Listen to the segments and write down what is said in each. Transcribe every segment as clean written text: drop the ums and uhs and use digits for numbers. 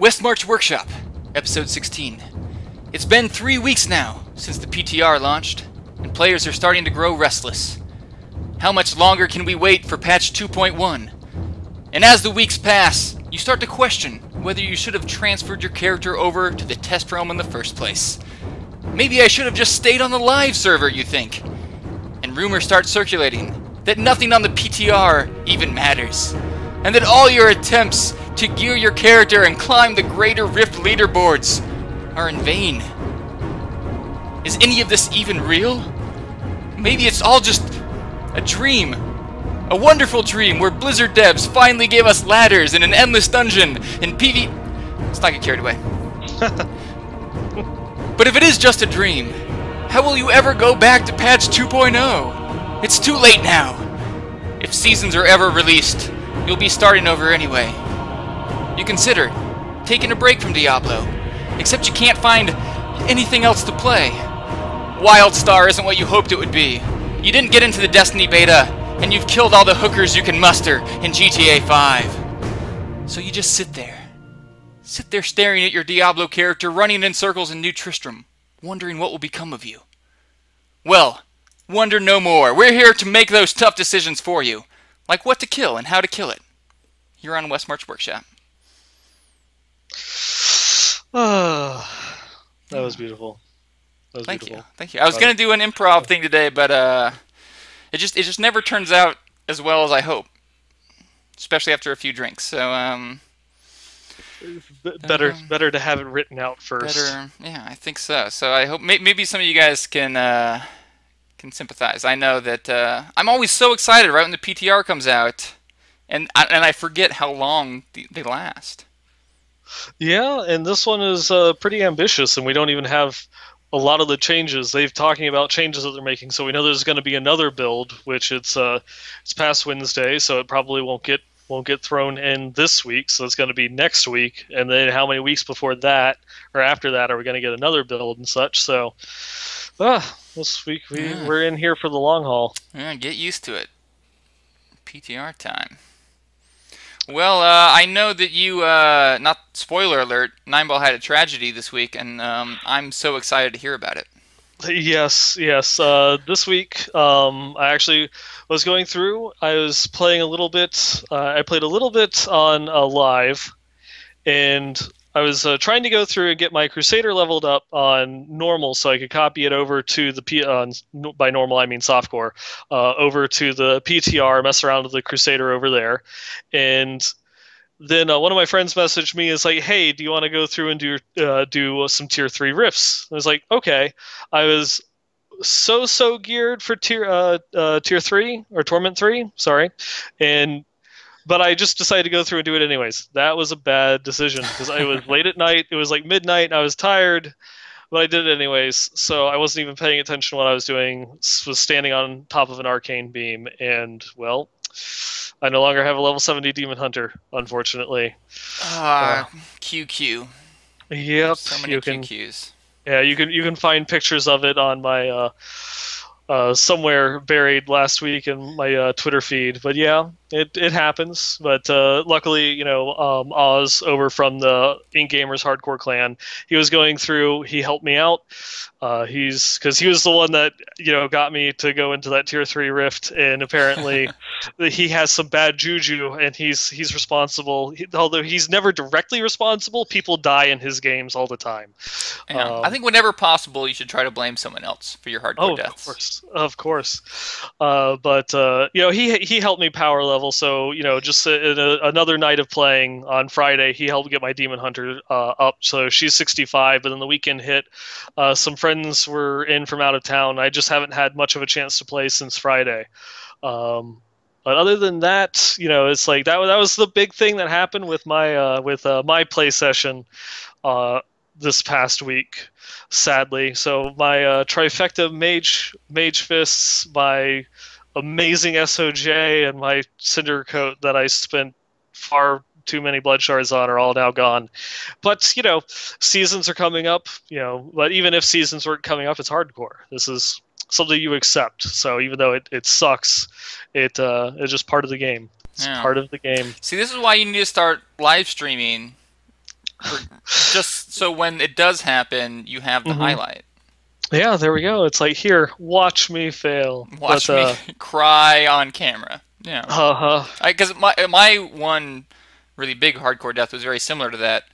Westmarch Workshop, Episode 16. It's been 3 weeks now since the PTR launched, and players are starting to grow restless. How much longer can we wait for patch 2.1? And as the weeks pass, you start to question whether you should have transferred your character over to the test realm in the first place. Maybe I should have just stayed on the live server, you think. And rumors start circulating that nothing on the PTR even matters, and that all your attempts to gear your character and climb the Greater Rift leaderboards are in vain. Is any of this even real? Maybe it's all just a dream. A wonderful dream where Blizzard devs finally gave us ladders in an endless dungeon in PV... Let's not get carried away. But if it is just a dream, how will you ever go back to patch 2.0? It's too late now. If seasons are ever released, you'll be starting over anyway. You consider taking a break from Diablo, except you can't find anything else to play. WildStar isn't what you hoped it would be. You didn't get into the Destiny beta, and you've killed all the hookers you can muster in GTA 5. So you just sit there. Sit there staring at your Diablo character running in circles in New Tristram, wondering what will become of you. Well, wonder no more. We're here to make those tough decisions for you, like what to kill and how to kill it. You're on Westmarch Workshop. That was beautiful. That was Thank beautiful. you. Thank you. I was going to do an improv thing today, but it just never turns out as well as I hope, especially after a few drinks. So better to have it written out first. Yeah, I think so. So I hope maybe some of you guys can sympathize. I know that I'm always so excited right when the PTR comes out, and I forget how long they last. Yeah, and this one is pretty ambitious, and we don't even have a lot of the changes. They've talking about changes that they're making, so we know there's going to be another build, which it's past Wednesday, so it probably won't get thrown in this week, so it's going to be next week, and then how many weeks before that or after that are we going to get another build and such? So, this week we're in here for the long haul. Yeah, get used to it. PTR time. Well, I know that you, not spoiler alert, Nineball had a tragedy this week, and I'm so excited to hear about it. Yes. This week, I actually was going through. I was playing a little bit. I played a little bit on live, and I was trying to go through and get my Crusader leveled up on normal, so I could copy it over to the by normal I mean softcore, over to the PTR, mess around with the Crusader over there, and then one of my friends messaged me, is like, hey, do you want to go through and do some tier 3 rifts? I was like, okay. I was so geared for tier 3 or Torment 3, sorry, but I just decided to go through and do it anyways. That was a bad decision because it was late at night. It was like midnight. And I was tired, but I did it anyways. So I wasn't even paying attention to what I was doing. Was standing on top of an arcane beam, and well, I no longer have a level 70 Demon Hunter, unfortunately. QQ. Yep. So many QQs. Yeah, you can find pictures of it on my somewhere buried last week in my Twitter feed. But yeah, it happens. But luckily, Oz over from the Ink Gamers Hardcore Clan, he was going through. He helped me out. Because he was the one that got me to go into that tier 3 rift, and apparently he has some bad juju, and he's responsible. Although he's never directly responsible, people die in his games all the time. Yeah. I think whenever possible, you should try to blame someone else for your hardcore deaths. Of course. But he helped me power level. So just another night of playing on Friday, he helped get my Demon Hunter up. So she's 65, but then the weekend hit. Some friends were in from out of town. I just haven't had much of a chance to play since Friday. But other than that, it's like that was the big thing that happened with my play session this past week, sadly. So my trifecta mage fists, my amazing SOJ, and my cinder coat that I spent far too many blood shards on are all now gone. But seasons are coming up. But even if seasons weren't coming up, it's hardcore. This is something you accept. So even though it sucks, it's just part of the game. It's part of the game. See, this is why you need to start live streaming Just so when it does happen, you have the highlight. Yeah, there we go. It's like, here, watch me fail. Watch me cry on camera. Yeah. Uh-huh. Because my one really big hardcore death was very similar to that.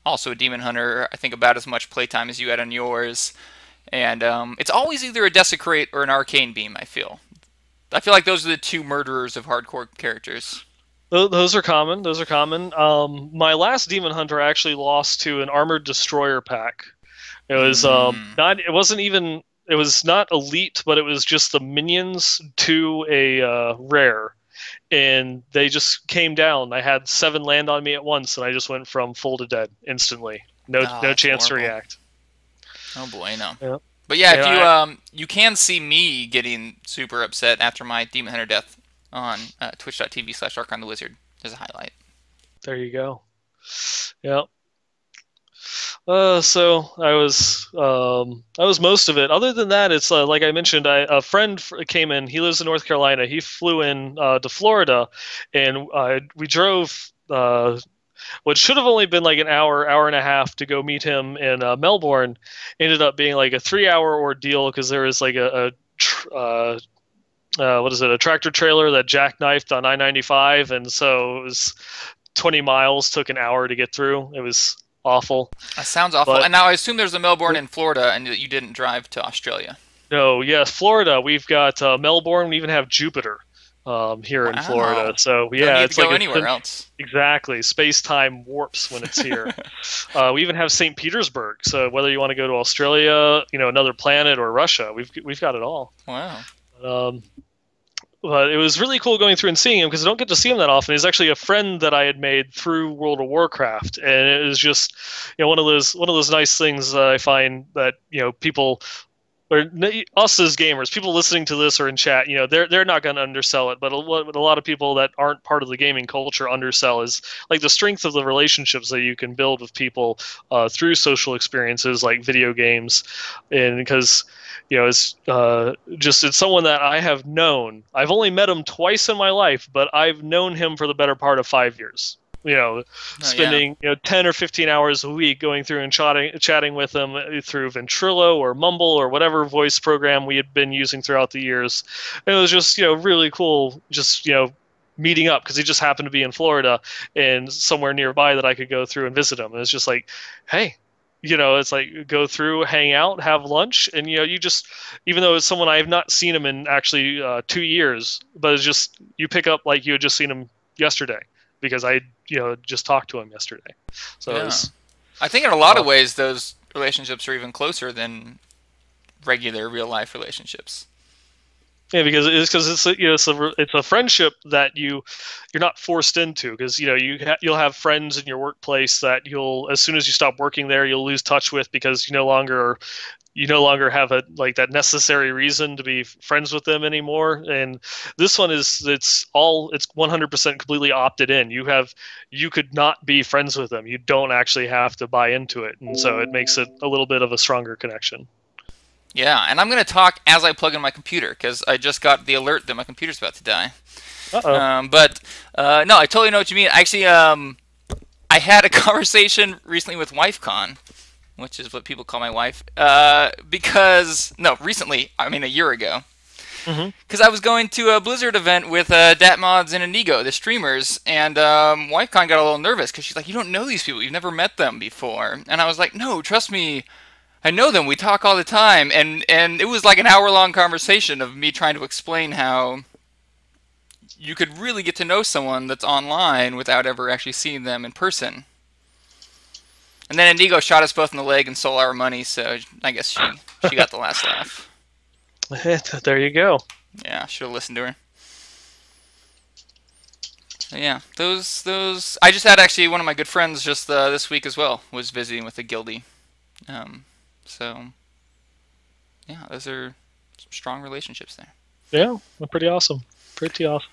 Also a Demon Hunter, I think about as much playtime as you had on yours. And it's always either a Desecrate or an Arcane Beam, I feel. I feel like those are the two murderers of hardcore characters. Those are common. Those are common. My last Demon Hunter actually lost to an Armored Destroyer pack. It was not. It wasn't even. It was not elite, but it was just the minions to a rare, and they just came down. I had 7 land on me at once, and I just went from full to dead instantly. No chance to react. Oh boy, no. Yeah. But yeah, if you can see me getting super upset after my Demon Hunter death on twitch.tv/ArchonTheWizard. There's a highlight. There you go. Yeah. So I was most of it. Other than that, it's like I mentioned, a friend came in. He lives in North Carolina. He flew in to Florida, and we drove what should have only been like an hour and a half to go meet him in Melbourne. Ended up being like a 3-hour ordeal because there was like a tractor trailer that jackknifed on I-95, and so it was 20 miles, took an hour to get through. It was awful. That sounds awful. And now I assume there's a Melbourne in Florida, and that you didn't drive to Australia. No, yes, Florida. We've got Melbourne. We even have Jupiter here in Florida. So yeah, it's like go anywhere else. Exactly, space-time warps when it's here. We even have St. Petersburg. So whether you want to go to Australia, another planet, or Russia, we've got it all. Wow. But it was really cool going through and seeing him because I don't get to see him that often. He's actually a friend that I had made through World of Warcraft, and it was just one of those nice things I find that people, or us as gamers, people listening to this or in chat, they're not going to undersell it, but what a lot of people that aren't part of the gaming culture undersell is like the strength of the relationships that you can build with people through social experiences like video games, and because. It's someone that I have known. I've only met him twice in my life, but I've known him for the better part of 5 years. Spending 10 or 15 hours a week going through and chatting with him through Ventrilo or Mumble or whatever voice program we had been using throughout the years. And it was just really cool. Just meeting up because he just happened to be in Florida and somewhere nearby that I could go through and visit him. And it's just like, hey. It's like go through, hang out, have lunch, and you just, even though it's someone I have not seen him in actually 2 years, but it's just you pick up like you had just seen him yesterday because I just talked to him yesterday. So yeah. I think in a lot of ways those relationships are even closer than regular real life relationships. Yeah, because it's a friendship that you're not forced into because you'll have friends in your workplace that as soon as you stop working there you'll lose touch with because you no longer have that necessary reason to be friends with them anymore. And this one it's 100% completely opted in. You could not be friends with them. You don't actually have to buy into it, and so it makes it a little bit of a stronger connection. Yeah, and I'm going to talk as I plug in my computer, because I just got the alert that my computer's about to die. Uh-oh. No, I totally know what you mean. Actually, I had a conversation recently with WifeCon, which is what people call my wife, recently, I mean a year ago. Because I was going to a Blizzard event with Datmods and Inigo, the streamers, and WifeCon got a little nervous, because she's like, you don't know these people, you've never met them before. And I was like, no, trust me, I know them. We talk all the time, and it was like an hour-long conversation of me trying to explain how you could really get to know someone that's online without ever actually seeing them in person. And then Indigo shot us both in the leg and stole our money, so I guess she got the last laugh. There you go. Yeah, should have listened to her. So yeah, those. I just had actually one of my good friends just this week as well was visiting with a guildie. So, yeah, those are some strong relationships there. Yeah, pretty awesome. Pretty awesome.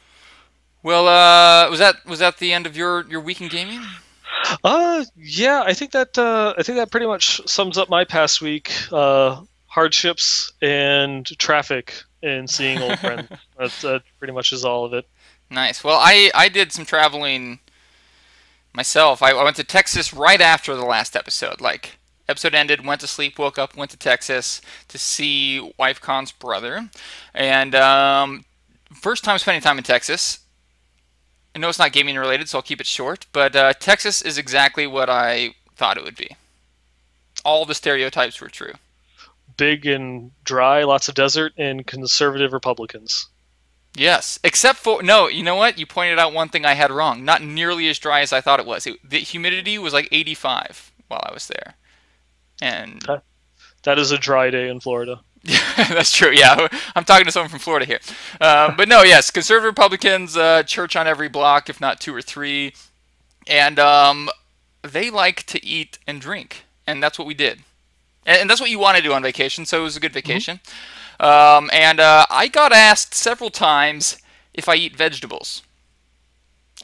Well, was that the end of your week in gaming? Yeah, I think that pretty much sums up my past week. Hardships and traffic and seeing old friends. That pretty much is all of it. Nice. Well, I did some traveling Myself, I went to Texas right after the last episode. Like, episode ended, went to sleep, woke up, went to Texas to see WifeCon's brother. And first time spending time in Texas. I know it's not gaming related, so I'll keep it short. But Texas is exactly what I thought it would be. All the stereotypes were true. Big and dry, lots of desert, and conservative Republicans. Yes, except for, no, you know what? You pointed out one thing I had wrong. Not nearly as dry as I thought it was. The humidity was like 85 while I was there. And that is a dry day in Florida. that's true, yeah. I'm talking to someone from Florida here. But no, yes, conservative Republicans, church on every block, if not 2 or 3. And they like to eat and drink. And that's what we did. And that's what you want to do on vacation, so it was a good vacation. I got asked several times if I eat vegetables.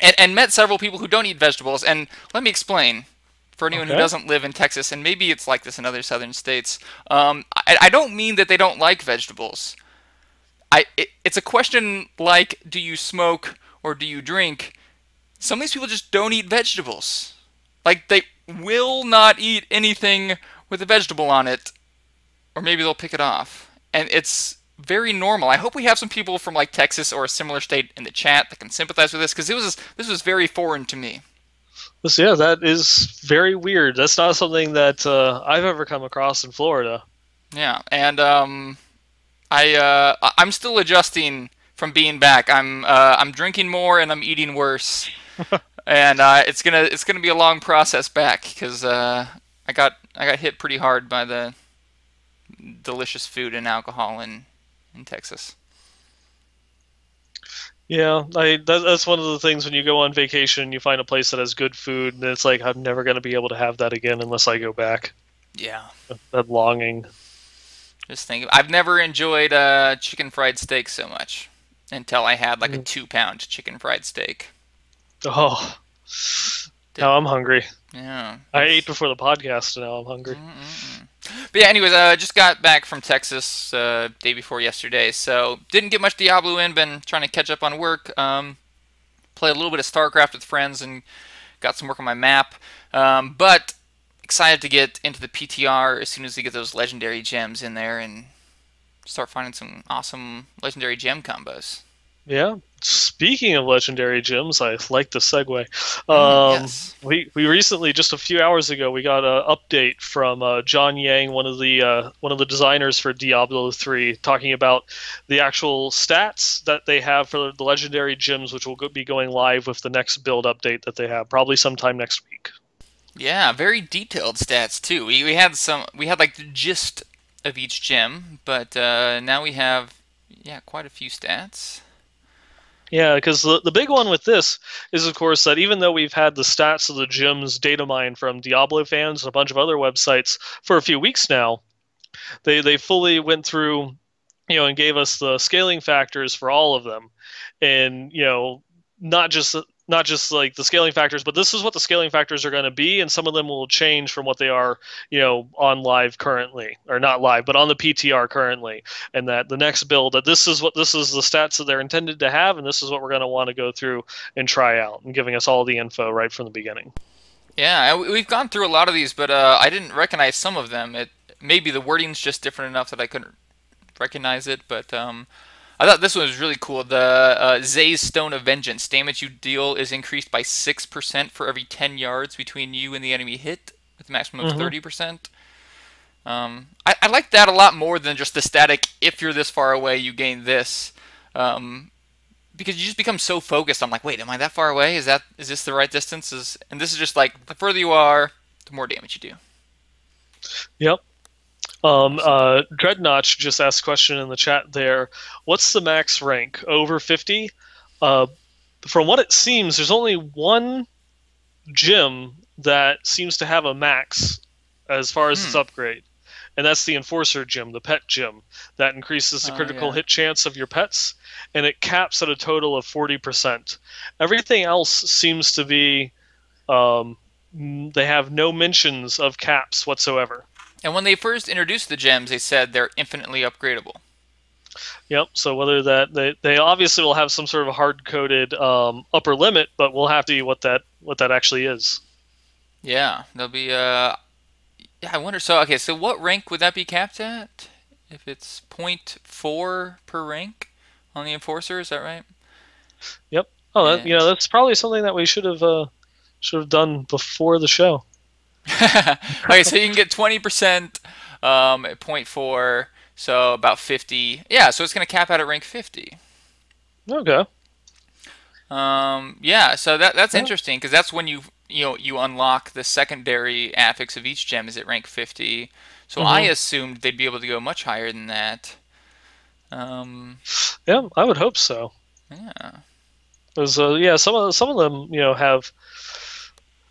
And met several people who don't eat vegetables. And let me explain, for anyone who doesn't live in Texas, and maybe it's like this in other southern states, I don't mean that they don't like vegetables. It's a question like, do you smoke or do you drink? Some of these people just don't eat vegetables. Like, they will not eat anything with a vegetable on it, or maybe they'll pick it off. And it's very normal. I hope we have some people from like Texas or a similar state in the chat that can sympathize with this, because this was very foreign to me. Yeah, that is very weird. That's not something that I've ever come across in Florida. Yeah, and I'm still adjusting from being back. I'm drinking more and I'm eating worse, and it's gonna be a long process back, because I got hit pretty hard by the delicious food and alcohol in Texas. Yeah, that's one of the things when you go on vacation, you find a place that has good food, and it's like, I'm never going to be able to have that again unless I go back. Yeah. That longing. Just think, I've never enjoyed chicken fried steak so much until I had like a 2-pound chicken fried steak. Oh, now I'm hungry. Yeah. I ate before the podcast, and now I'm hungry. But yeah, anyways, just got back from Texas day before yesterday, so didn't get much Diablo in, been trying to catch up on work, play a little bit of StarCraft with friends, and got some work on my map, but excited to get into the PTR as soon as we get those legendary gems in there and start finding some awesome legendary gem combos. Yeah. Speaking of legendary gems, I like the segue. Yes. We recently, just a few hours ago, we got an update from John Yang, one of the designers for Diablo 3, talking about the actual stats that they have for the legendary gems, which will be going live with the next build update that they have, probably sometime next week. Yeah, very detailed stats too. We had like the gist of each gem, but now we have quite a few stats. Yeah, because the big one with this is, of course, that even though we've had the stats of the gems data mined from Diablo fans and a bunch of other websites for a few weeks now, they fully went through, and gave us the scaling factors for all of them, and not just like the scaling factors, but this is what the scaling factors are going to be, and some of them will change from what they are, on live currently, or not live, but on the PTR currently, and that the next build, that this is the stats that they're intended to have, and this is what we're going to want to go through and try out, and giving us all the info right from the beginning. Yeah, we've gone through a lot of these, but I didn't recognize some of them. Maybe the wording's just different enough that I couldn't recognize it, but I thought this one was really cool. The Zay's Stone of Vengeance. Damage you deal is increased by 6% for every 10 yards between you and the enemy hit, with a maximum of 30%. I like that a lot more than just the static, if you're this far away, you gain this. Because you just become so focused. I'm like, wait, am I that far away? Is this the right distance? And this is just like, the further you are, the more damage you do. Yep. Dreadnought just asked a question in the chat there. What's the max rank? Over 50? From what it seems, there's only one gem that seems to have a max as far as its upgrade. And that's the Enforcer gem, the pet gem. That increases the critical hit chance of your pets, and it caps at a total of 40%. Everything else seems to be... they have no mentions of caps whatsoever. And when they first introduced the gems, they said they're infinitely upgradable. Yep, so whether that... They obviously will have some sort of hard-coded upper limit, but we'll have to see what that what that actually is. Yeah, there'll be yeah, I wonder. So okay, so what rank would that be capped at? If it's .4 per rank on the Enforcer, is that right? Yep. Oh, And that's probably something that we should have done before the show. okay, so you can get 20% at .4, so about 50. Yeah, so it's going to cap out at rank 50. Okay. Yeah, so that's Yeah. interesting because that's when you unlock the secondary affix of each gem is at rank 50. So I assumed they'd be able to go much higher than that. Yeah, I would hope so. Yeah. Because yeah, some of them have.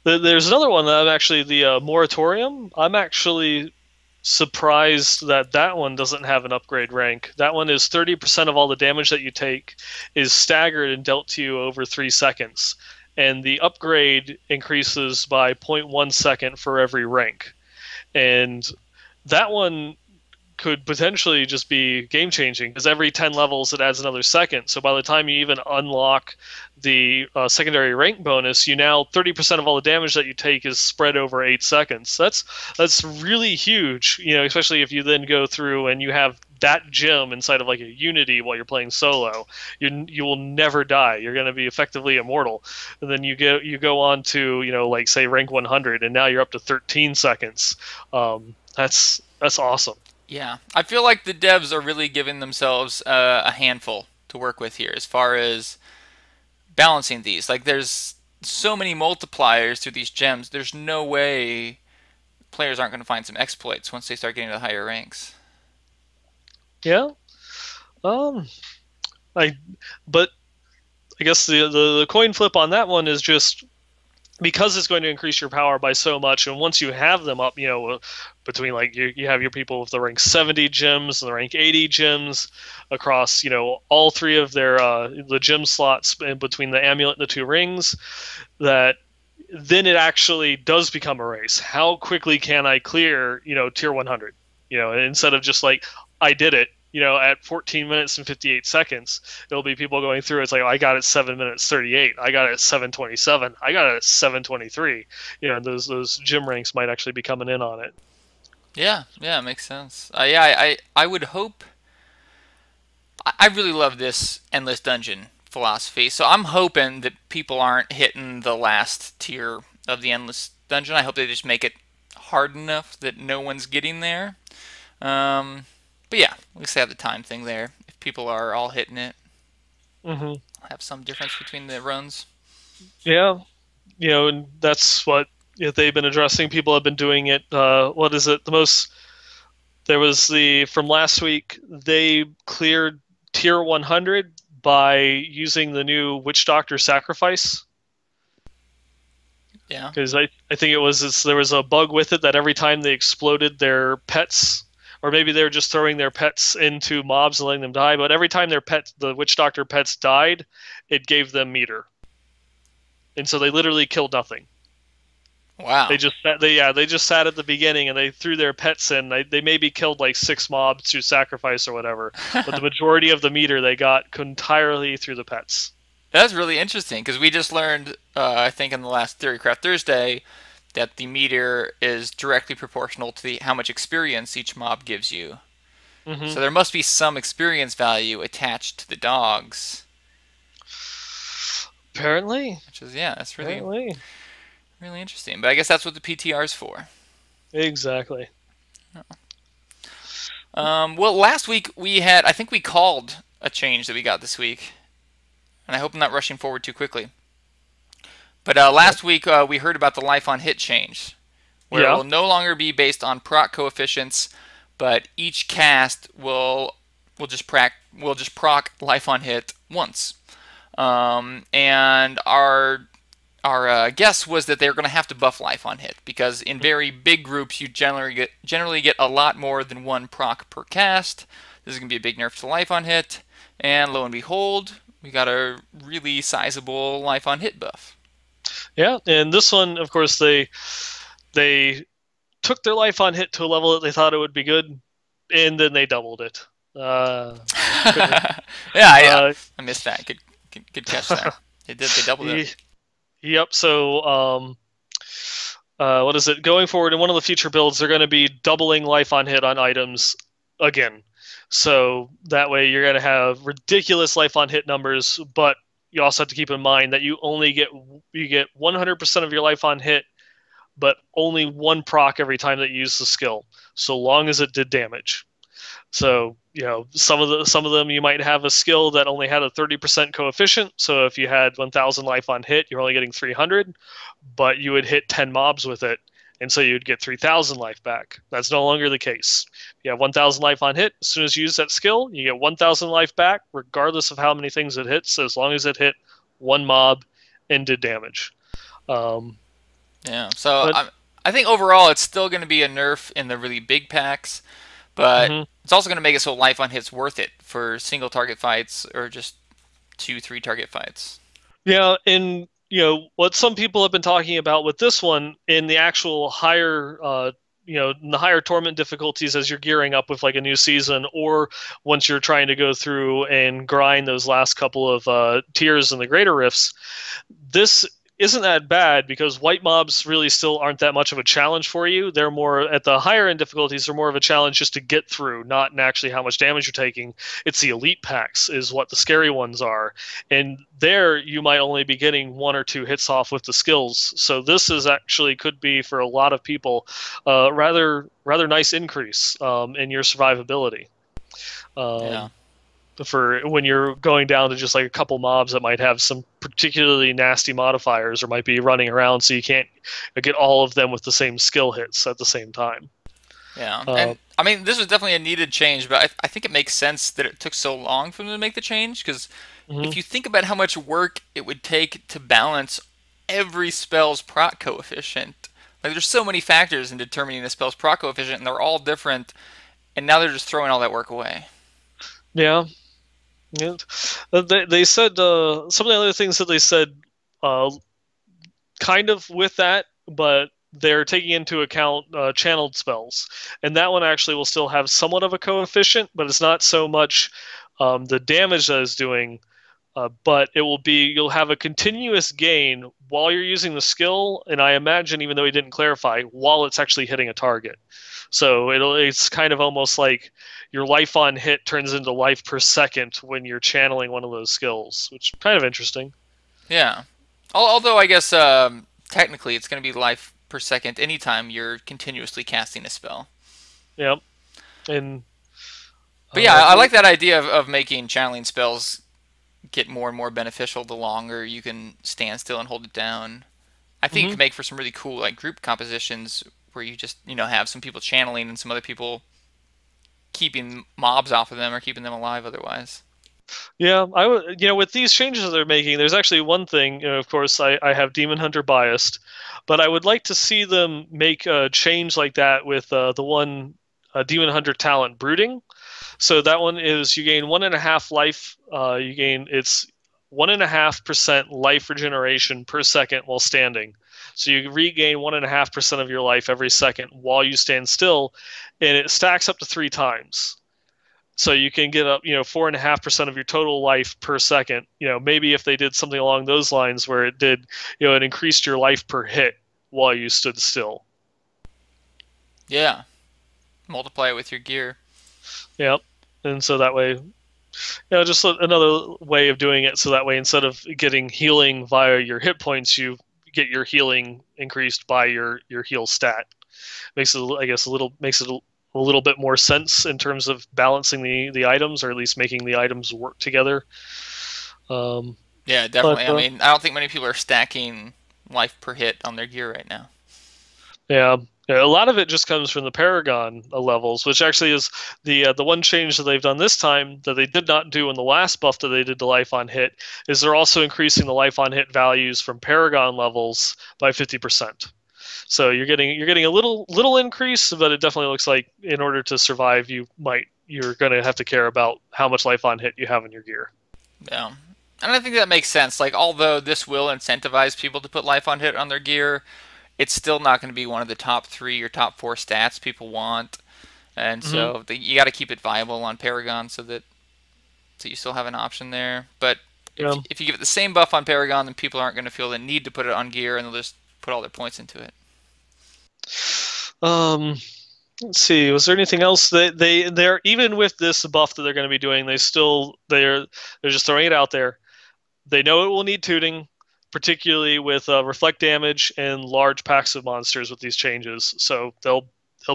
There's another one that I'm actually the moratorium. I'm actually surprised that that one doesn't have an upgrade rank. That one is 30% of all the damage that you take is staggered and dealt to you over 3 seconds, and the upgrade increases by zero point 0.1 second for every rank. And that one could potentially just be game changing because every 10 levels it adds another second. So by the time you even unlock the secondary rank bonus, you now 30% of all the damage that you take is spread over 8 seconds. That's really huge, especially if you then go through and you have that gem inside of like a Unity while you're playing solo. You will never die. You're going to be effectively immortal. And then you go on to like say rank 100, and now you're up to 13 seconds. That's awesome. Yeah, I feel like the devs are really giving themselves a handful to work with here as far as balancing these. Like, there's so many multipliers through these gems. There's no way players aren't going to find some exploits once they start getting to the higher ranks. Yeah. But I guess the coin flip on that one is just because it's going to increase your power by so much, and once you have them up, between like you have your people with the rank 70 gems and the rank 80 gems across, all three of their the gem slots in between the amulet and the 2 rings, that then it actually does become a race. How quickly can I clear, tier 100? And instead of just like I did it, at 14 minutes and 58 seconds, it'll be people going through. It's like, I got it 7 minutes 38. I got it at 7:27. I got it at 7:23. And those gym ranks might actually be coming in on it. Yeah, yeah, it makes sense. Yeah, I would hope. I really love this endless dungeon philosophy, so I'm hoping that people aren't hitting the last tier of the endless dungeon. I hope they just make it hard enough that no one's getting there. But yeah, at least they have the time thing there. If people are all hitting it, have some difference between the runs. Yeah, and that's what they've been addressing. People have been doing it. What is it? There was from last week. They cleared tier 100 by using the new Witch Doctor sacrifice. Yeah. Because I think there was a bug with it that every time they exploded their pets, or maybe they were just throwing their pets into mobs and letting them die, but every time the Witch Doctor pets died, it gave them meter. And so they literally killed nothing. Wow. They just sat at the beginning and they threw their pets in. They maybe killed like 6 mobs through sacrifice or whatever, but the majority of the meter they got entirely through the pets. That's really interesting because we just learned, I think, in the last Theorycraft Thursday, that the meter is directly proportional to how much experience each mob gives you. So there must be some experience value attached to the dogs. Apparently. Which is, yeah, that's really interesting. But I guess that's what the PTR is for. Exactly. Well, last week I think we called a change that we got this week. And I hope I'm not rushing forward too quickly. But last week we heard about the life on hit change, where it will no longer be based on proc coefficients, but each cast will just proc life on hit once. And our guess was that they're going to have to buff life on hit because in very big groups you generally get a lot more than 1 proc per cast. This is going to be a big nerf to life on hit, and lo and behold, we got a really sizable life on hit buff. Yeah, and this one, of course, they took their life on hit to a level that they thought it would be good, and then they doubled it. I missed that. Good catch there. They doubled it. Yep. So, what is it? Going forward in one of the future builds, they're going to be doubling life on hit on items again. So that way you're going to have ridiculous life on hit numbers, but you also have to keep in mind that you get 100% of your life on hit, but only one proc every time that you use the skill, so long as it did damage. So, some of them you might have a skill that only had a 30% coefficient. So if you had 1,000 life on hit, you're only getting 300, but you would hit 10 mobs with it, and so you'd get 3,000 life back. That's no longer the case. You have 1,000 life on hit. As soon as you use that skill, you get 1,000 life back, regardless of how many things it hits, as long as it hit one mob and did damage. Yeah. So But I think overall it's still going to be a nerf in the really big packs, but mhm. it's also going to make it so life on hit's worth it for single target fights or just 2, 3 target fights. Yeah, and what some people have been talking about with this one in the actual higher, in the higher torment difficulties as you're gearing up with like a new season, or once you're trying to go through and grind those last couple of tiers in the greater rifts, this isn't that bad because white mobs really still aren't that much of a challenge for you. They're more at the higher end difficulties. They're more of a challenge just to get through, not in actually how much damage you're taking. It's the elite packs is what the scary ones are, and there you might only be getting 1 or 2 hits off with the skills. So this is actually could be for a lot of people, rather nice increase in your survivability. Yeah. Um, for when you're going down to just like a couple mobs that might have some particularly nasty modifiers or might be running around, so you can't get all of them with the same skill hits at the same time. Yeah. Uh, And I mean, this was definitely a needed change, but I think it makes sense that it took so long for them to make the change because mhm. if you think about how much work it would take to balance every spell's proc coefficient, like there's so many factors in determining a spell's proc coefficient, and they're all different, and now they're just throwing all that work away. Yeah. Yeah. They said some of the other things that they said uh, kind of with that, but they're taking into account channeled spells, and that one actually will still have somewhat of a coefficient, but it's not so much the damage that it's doing. But you'll have a continuous gain while you're using the skill, and I imagine, even though he didn't clarify, while it's actually hitting a target. So it's kind of almost like your life on hit turns into life per second when you're channeling one of those skills, which is kind of interesting. Yeah. Although I guess technically it's going to be life per second anytime you're continuously casting a spell. Yep. And But yeah, I the like that idea of making channeling spells get more and more beneficial the longer you can stand still and hold it down. I think it mhm. could make for some really cool like group compositions where you just have some people channeling and some other people keeping mobs off of them or keeping them alive otherwise. Yeah, I would. With these changes that they're making, there's actually one thing. Of course, I have Demon Hunter biased, but I would like to see them make a change like that with the one Demon Hunter talent brooding. So that one is you gain 1.5 life. You gain it's 1.5% life regeneration per second while standing. So you regain 1.5% of your life every second while you stand still, and it stacks up to 3 times. So you can get up, 4.5% of your total life per second. Maybe if they did something along those lines where it did, it increased your life per hit while you stood still. Yeah, multiply it with your gear. Yep. And so that way, just another way of doing it. So that way, instead of getting healing via your hit points, you get your healing increased by your heal stat. Makes it, I guess, makes it a little bit more sense in terms of balancing the items, or at least making the items work together. Um, Yeah, but definitely. I mean, I don't think many people are stacking life per hit on their gear right now. yeah, a lot of it just comes from the Paragon levels, which actually is the one change that they've done this time that they did not do in the last buff that they did to life on hit. Is they're also increasing the life on hit values from Paragon levels by 50%. So you're getting a little increase, but it definitely looks like in order to survive, you're going to have to care about how much life on hit you have in your gear. Yeah. And I think that makes sense. Like, although this will incentivize people to put life on hit on their gear, it's still not going to be one of the top 3 or top 4 stats people want. And Hmm. so you got to keep it viable on Paragon so you still have an option there. But Yeah. If you give it the same buff on Paragon, then people aren't going to feel the need to put it on gear, and they'll just put all their points into it. Let's see. Was there anything else that they're even with this buff that they're going to be doing? They're just throwing it out there. They know it will need tuning, particularly with reflect damage and large packs of monsters with these changes. So there'll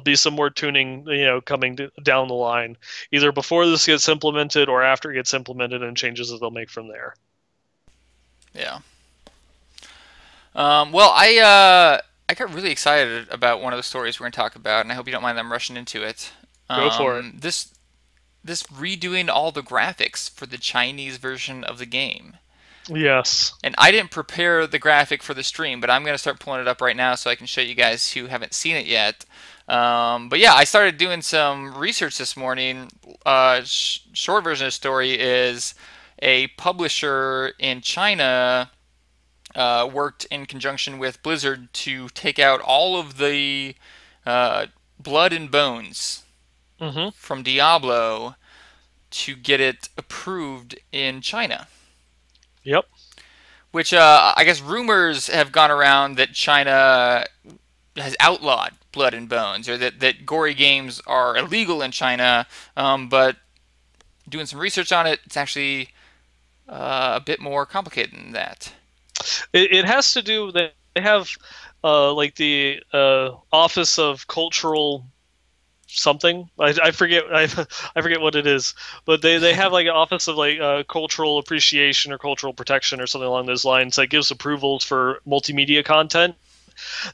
be some more tuning, coming down the line, either before this gets implemented or after it gets implemented, and changes that they'll make from there. Yeah. Well, I got really excited about one of the stories we're going to talk about, and I hope you don't mind them rushing into it. Go for it. This redoing all the graphics for the Chinese version of the game. Yes. And I didn't prepare the graphic for the stream, but I'm going to start pulling it up right now so I can show you guys who haven't seen it yet. But yeah, I started doing some research this morning. Short version of the story is a publisher in China worked in conjunction with Blizzard to take out all of the blood and bones from Diablo to get it approved in China. Yep. Which I guess rumors have gone around that China has outlawed blood and bones, or that gory games are illegal in China. But doing some research on it, it's actually a bit more complicated than that. It has to do. They have like the Office of Cultural something. I forget. I forget what it is. But they have like an Office of like Cultural Appreciation or Cultural Protection or something along those lines that gives approvals for multimedia content.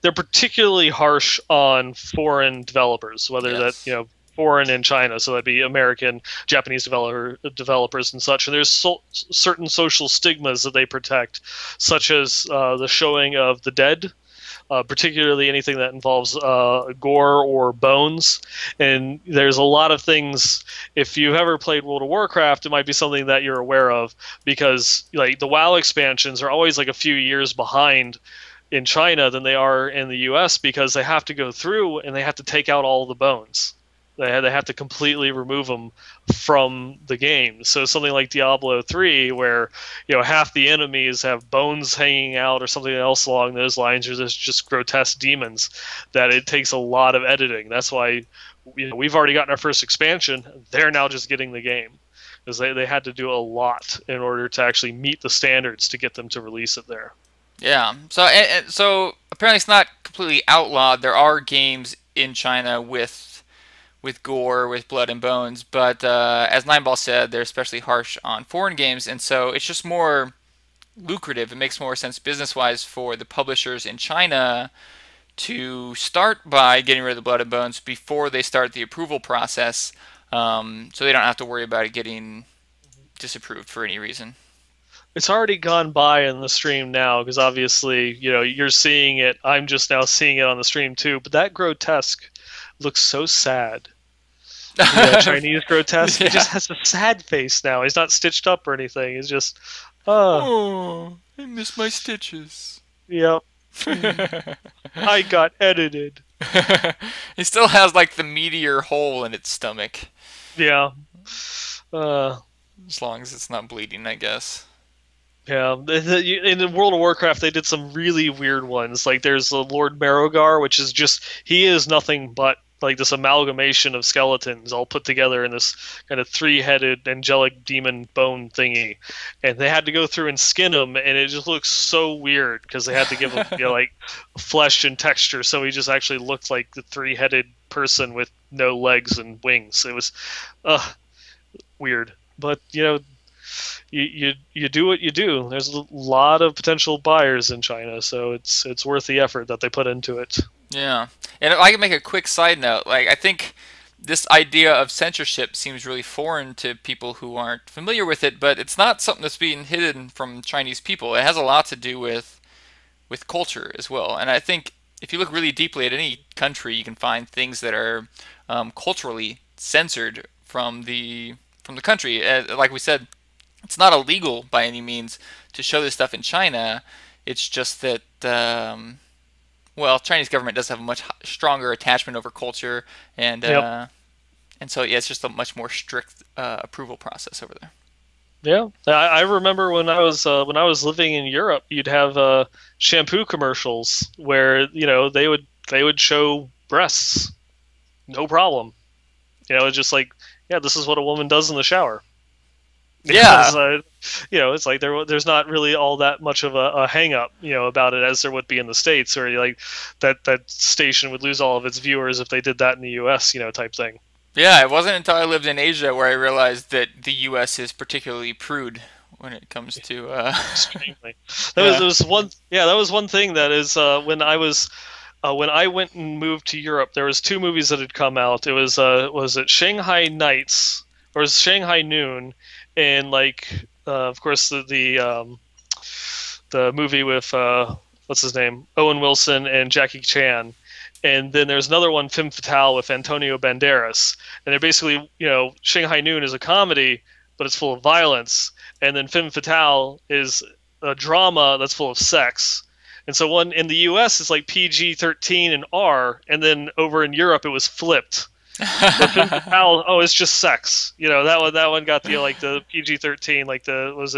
They're particularly harsh on foreign developers, whether that foreign in China, so that'd be American, Japanese developers and such. And there's certain social stigmas that they protect, such as the showing of the dead, particularly anything that involves gore or bones. And there's a lot of things, if you've ever played World of Warcraft, it might be something that you're aware of, because like the WoW expansions are always like a few years behind in China than they are in the US, because they have to go through and they have to take out all the bones. They have to completely remove them from the game. So something like Diablo 3, where half the enemies have bones hanging out or something else along those lines, or just grotesque demons, that it takes a lot of editing. That's why we've already gotten our first expansion. They're now just getting the game, because they had to do a lot in order to actually meet the standards to get them to release it there. Yeah. So apparently it's not completely outlawed. There are games in China with gore, with blood and bones, but as Nineball said, they're especially harsh on foreign games, and so it's just more lucrative. It makes more sense business-wise for the publishers in China to start by getting rid of the blood and bones before they start the approval process, so they don't have to worry about it getting disapproved for any reason. It's already gone by in the stream now, because obviously, you're seeing it. I'm just now seeing it on the stream too, but that grotesque looks so sad. Chinese grotesque. Yeah. He just has a sad face now. He's not stitched up or anything. He's just, oh, I miss my stitches. Yep. I got edited. He still has like the meteor hole in its stomach. Yeah. As long as it's not bleeding, I guess. Yeah, in World of Warcraft, they did some really weird ones. Like, there's the Lord Marogar, which is he is nothing but like this amalgamation of skeletons all put together in this kind of three-headed angelic demon bone thingy, and they had to go through and skin him, and it just looks so weird because they had to give him like flesh and texture, so he just actually looked like the three-headed person with no legs and wings. It was weird, but you do what you do. There's a lot of potential buyers in China, so it's worth the effort that they put into it. Yeah, and if I can make a quick side note, like I think this idea of censorship seems really foreign to people who aren't familiar with it, but it's not something that's being hidden from Chinese people. It has a lot to do with culture as well, and I think if you look really deeply at any country, you can find things that are culturally censored from the country. Like we said, it's not illegal by any means to show this stuff in China. It's just that, Chinese government does have a much stronger attachment over culture, and so yeah, it's just a much more strict approval process over there. Yeah, I remember when I was living in Europe, you'd have shampoo commercials where they would show breasts, no problem. It's just like, yeah, this is what a woman does in the shower. Yeah. So, it's like there's not really all that much of a hang up, about it as there would be in the States, or like that station would lose all of its viewers if they did that in the U.S., type thing. Yeah, it wasn't until I lived in Asia where I realized that the U.S. is particularly prude when it comes to. Extremely. Yeah. That was one. Yeah, that was one thing that is when I went and moved to Europe, there was two movies that had come out. It was it Shanghai Nights or was it Shanghai Noon, and like of course the movie with what's his name, Owen Wilson and Jackie Chan. And then there's another one, Femme Fatale, with Antonio Banderas. And they're basically, Shanghai Noon is a comedy, but it's full of violence. And then Femme Fatale is a drama that's full of sex. And so one in the U.S. is like PG-13 and R, and then over in Europe it was flipped. The Femme Fatale, oh, it's just sex. That one got the PG-13, like it was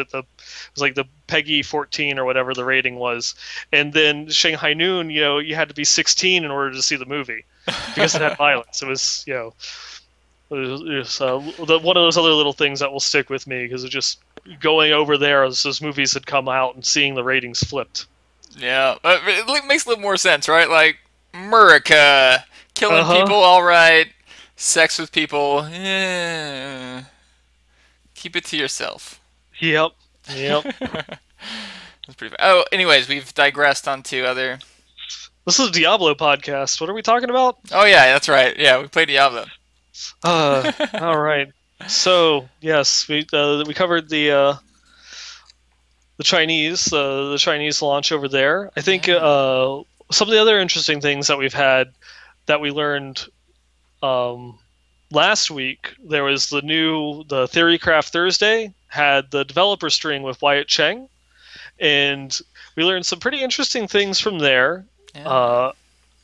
like the Peggy 14 or whatever the rating was. And then Shanghai Noon, you had to be 16 in order to see the movie because it had violence. It was, one of those other little things that will stick with me because it just going over there as those movies had come out and seeing the ratings flipped. Yeah, it makes a little more sense, right? Like, America, killing people, all right. Sex with people, keep it to yourself. Yep. That's pretty. Oh, anyways, we've digressed onto other. This is a Diablo podcast. What are we talking about? Oh yeah, that's right. Yeah, we played Diablo. All right. So yes, we covered the Chinese launch over there. I think some of the other interesting things that we've had that we learned last week, there was the Theorycraft Thursday had the developer string with Wyatt Cheng, and we learned some pretty interesting things from there. Yeah.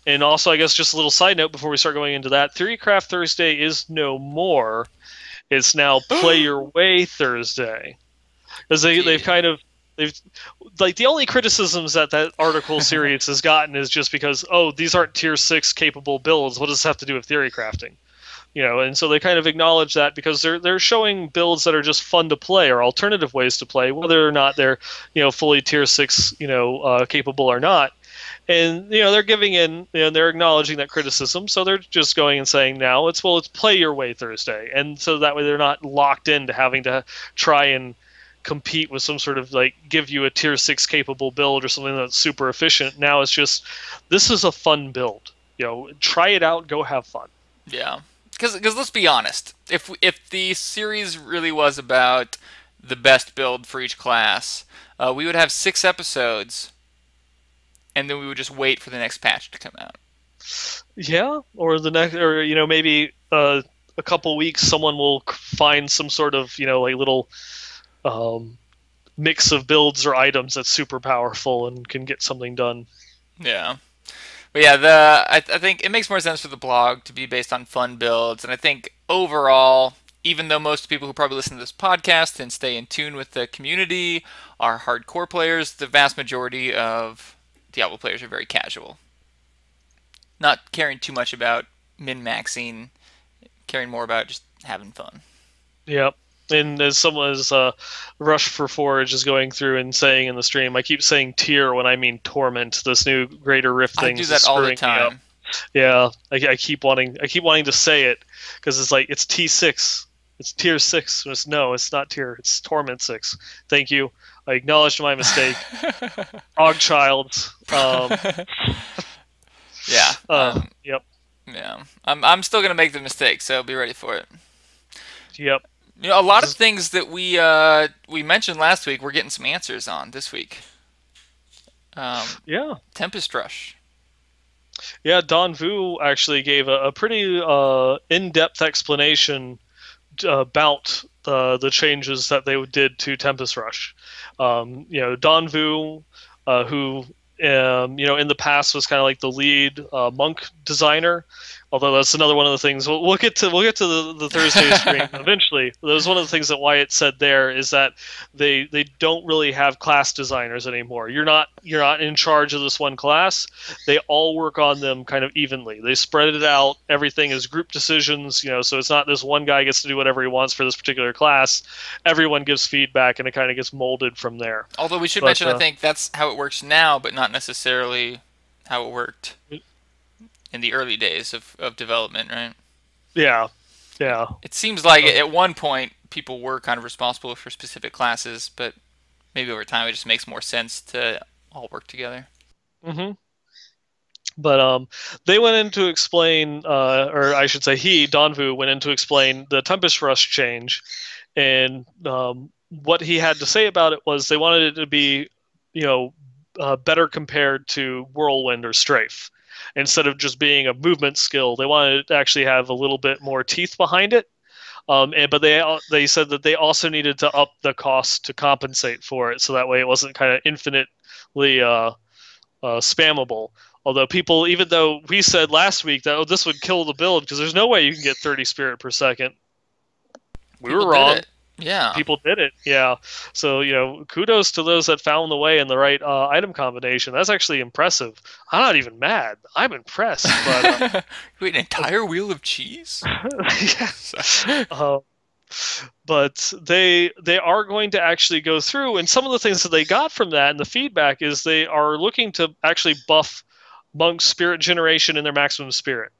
And also, I guess just a little side note before we start going into that, Theorycraft Thursday is no more. It's now Play Your Way Thursday, because they've like the only criticisms that article series has gotten is just because, oh, these aren't tier 6 capable builds. What does this have to do with theory crafting? And so they kind of acknowledge that because they're showing builds that are just fun to play or alternative ways to play, whether or not they're fully tier 6 capable or not. And they're giving in, they're acknowledging that criticism, so they're just going and saying now it's Play Your Way Thursday, and so that way they're not locked into having to try and compete with some sort of like give you a tier 6 capable build or something that's super efficient. Now it's just, this is a fun build. Try it out, go have fun. Yeah, because let's be honest, if the series really was about the best build for each class, we would have 6 episodes, and then we would just wait for the next patch to come out. Yeah, or the next, or maybe a couple weeks someone will find some sort of like little mix of builds or items that's super powerful and can get something done. Yeah. But yeah, I think it makes more sense for the blog to be based on fun builds, and I think overall, even though most people who probably listen to this podcast and stay in tune with the community are hardcore players, the vast majority of Diablo players are very casual. Not caring too much about min-maxing, caring more about just having fun. Yep. And as someone as Rush for Forge is going through and saying in the stream, I keep saying tier when I mean Torment. This new Greater Rift thing. I do that all the time. Yeah, I keep wanting to say it because it's like it's T6, it's tier 6. No, it's not tier. It's Torment 6. Thank you. I acknowledged my mistake. Ogchild. Yeah. Yep. Yeah. I'm still gonna make the mistake, so be ready for it. Yep. A lot of things that we mentioned last week, we're getting some answers on this week. Yeah. Tempest Rush. Yeah, Don Vu actually gave a pretty in-depth explanation about the changes that they did to Tempest Rush. Don Vu, who in the past was kind of like the lead monk designer, Although that's another one of the things we'll get to the Thursday stream eventually. That was one of the things that Wyatt said there is that they don't really have class designers anymore. You're not in charge of this one class. They all work on them kind of evenly. They spread it out. Everything is group decisions, so it's not this one guy gets to do whatever he wants for this particular class. Everyone gives feedback and it kind of gets molded from there. Although we should mention I think that's how it works now, but not necessarily how it worked in the early days of development, right? Yeah. It seems like at one point people were kind of responsible for specific classes, but maybe over time it just makes more sense to all work together. Mm-hmm. But they went in to explain, or I should say Donvu went in to explain the Tempest Rush change, and what he had to say about it was they wanted it to be, better compared to Whirlwind or Strafe. Instead of just being a movement skill, they wanted it to actually have a little bit more teeth behind it. But they said that they also needed to up the cost to compensate for it, so that way it wasn't kind of infinitely spammable. Although people, even though we said last week that this would kill the build because there's no way you can get 30 spirit per second, we were wrong. Yeah, people did it. Yeah, so kudos to those that found the way and the right item combination. That's actually impressive. I'm not even mad. I'm impressed. But wait, an entire wheel of cheese? Yeah. But they are going to actually go through, and some of the things that they got from that and the feedback is they are looking to actually buff monks' spirit generation in their maximum spirit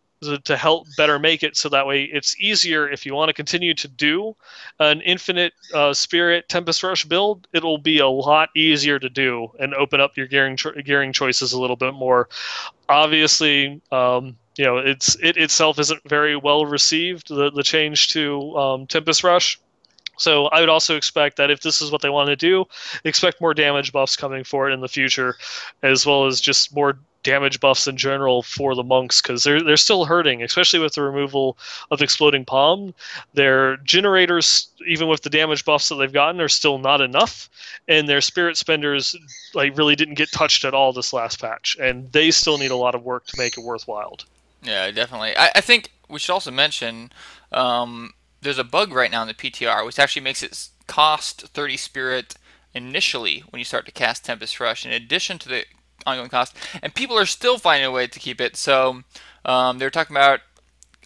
to help better make it so that way it's easier if you want to continue to do an infinite spirit Tempest Rush build. It'll be a lot easier to do and open up your gearing choices a little bit more. Obviously, it itself isn't very well received, the change to Tempest Rush. So I would also expect that if this is what they want to do, expect more damage buffs coming for it in the future, as well as just more damage buffs in general for the monks, because they're still hurting, especially with the removal of Exploding Palm. Their generators, even with the damage buffs that they've gotten, are still not enough, and their spirit spenders really didn't get touched at all this last patch, and they still need a lot of work to make it worthwhile. Yeah, definitely. I think we should also mention there's a bug right now in the PTR which actually makes it cost 30 spirit initially when you start to cast Tempest Rush, in addition to the ongoing cost, and people are still finding a way to keep it. So they're talking about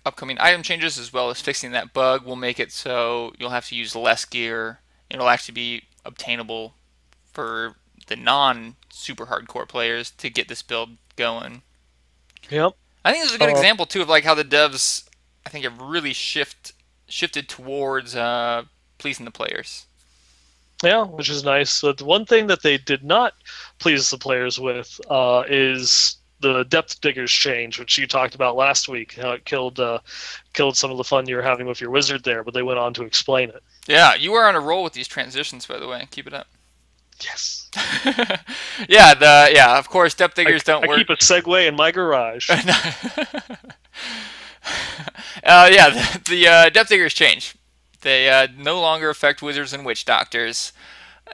upcoming item changes as well as fixing that bug will make it so you'll have to use less gear. It'll actually be obtainable for the non-super hardcore players to get this build going. Yep. I think this is a good example too of how the devs, I think, have really shifted towards pleasing the players. Yeah, which is nice. But the one thing that they did not please the players with is the Depth Diggers change, which you talked about last week, how it killed some of the fun you were having with your wizard there, but they went on to explain it. Yeah, you are on a roll with these transitions, by the way. Keep it up. Yes. Yeah, of course, Depth Diggers don't work. I keep a Segway in my garage. The Depth Diggers change. They no longer affect wizards and witch doctors,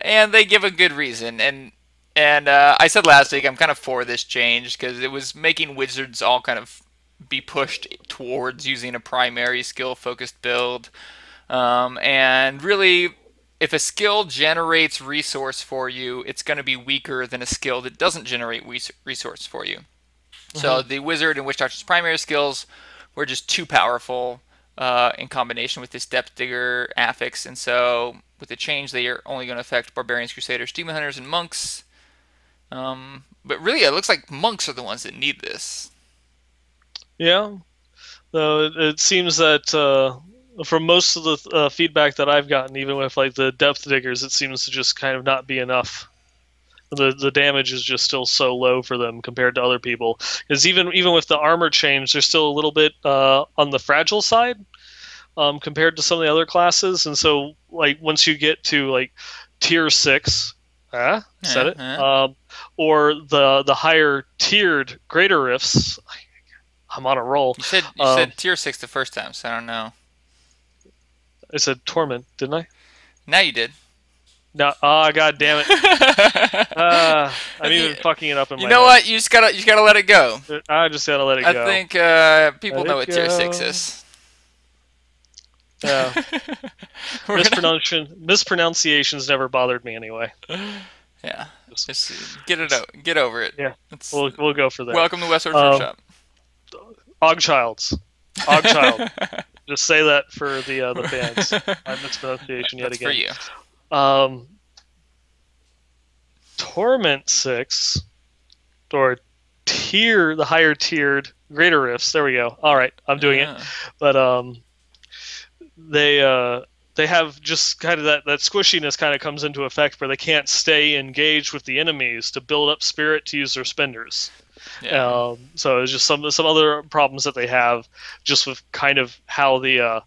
and they give a good reason. And I said last week I'm kind of for this change because it was making wizards all kind of be pushed towards using a primary skill-focused build. And really, if a skill generates resource for you, it's going to be weaker than a skill that doesn't generate resource for you. Mm-hmm. So the wizard and witch doctor's primary skills were just too powerful in combination with this Depth Digger affix, and so with the change they are only going to affect barbarians, crusaders, demon hunters, and monks. But really it looks like monks are the ones that need this. Yeah, though it seems that from most of the feedback that I've gotten, even with the Depth Diggers, it seems to just kind of not be enough. The damage is just still so low for them compared to other people. Because even with the armor change, they're still a little bit on the fragile side compared to some of the other classes. And so, once you get to tier 6, or the higher tiered greater rifts, I'm on a roll. You said tier 6 the first time, so I don't know. I said Torment, didn't I? Now you did. No, god damn it. I'm even fucking it up in my You know head. what? You just gotta let it go. I just gotta let it go. I think people know what tier 6 is. Yeah. Mispronunciations never bothered me anyway. Yeah. Just get it out. Get over it. Yeah. We'll go for that. Welcome to Westmarch Workshop. Ogchilds. Ogchild. Just say that for the fans. Mispronunciation yet again. For you. Torment 6, or the higher tiered greater rifts. There we go. All right, I'm doing it. But they have just kind of that squishiness kind of comes into effect where they can't stay engaged with the enemies to build up spirit to use their spenders. Yeah. So it's just some other problems that they have just with kind of how the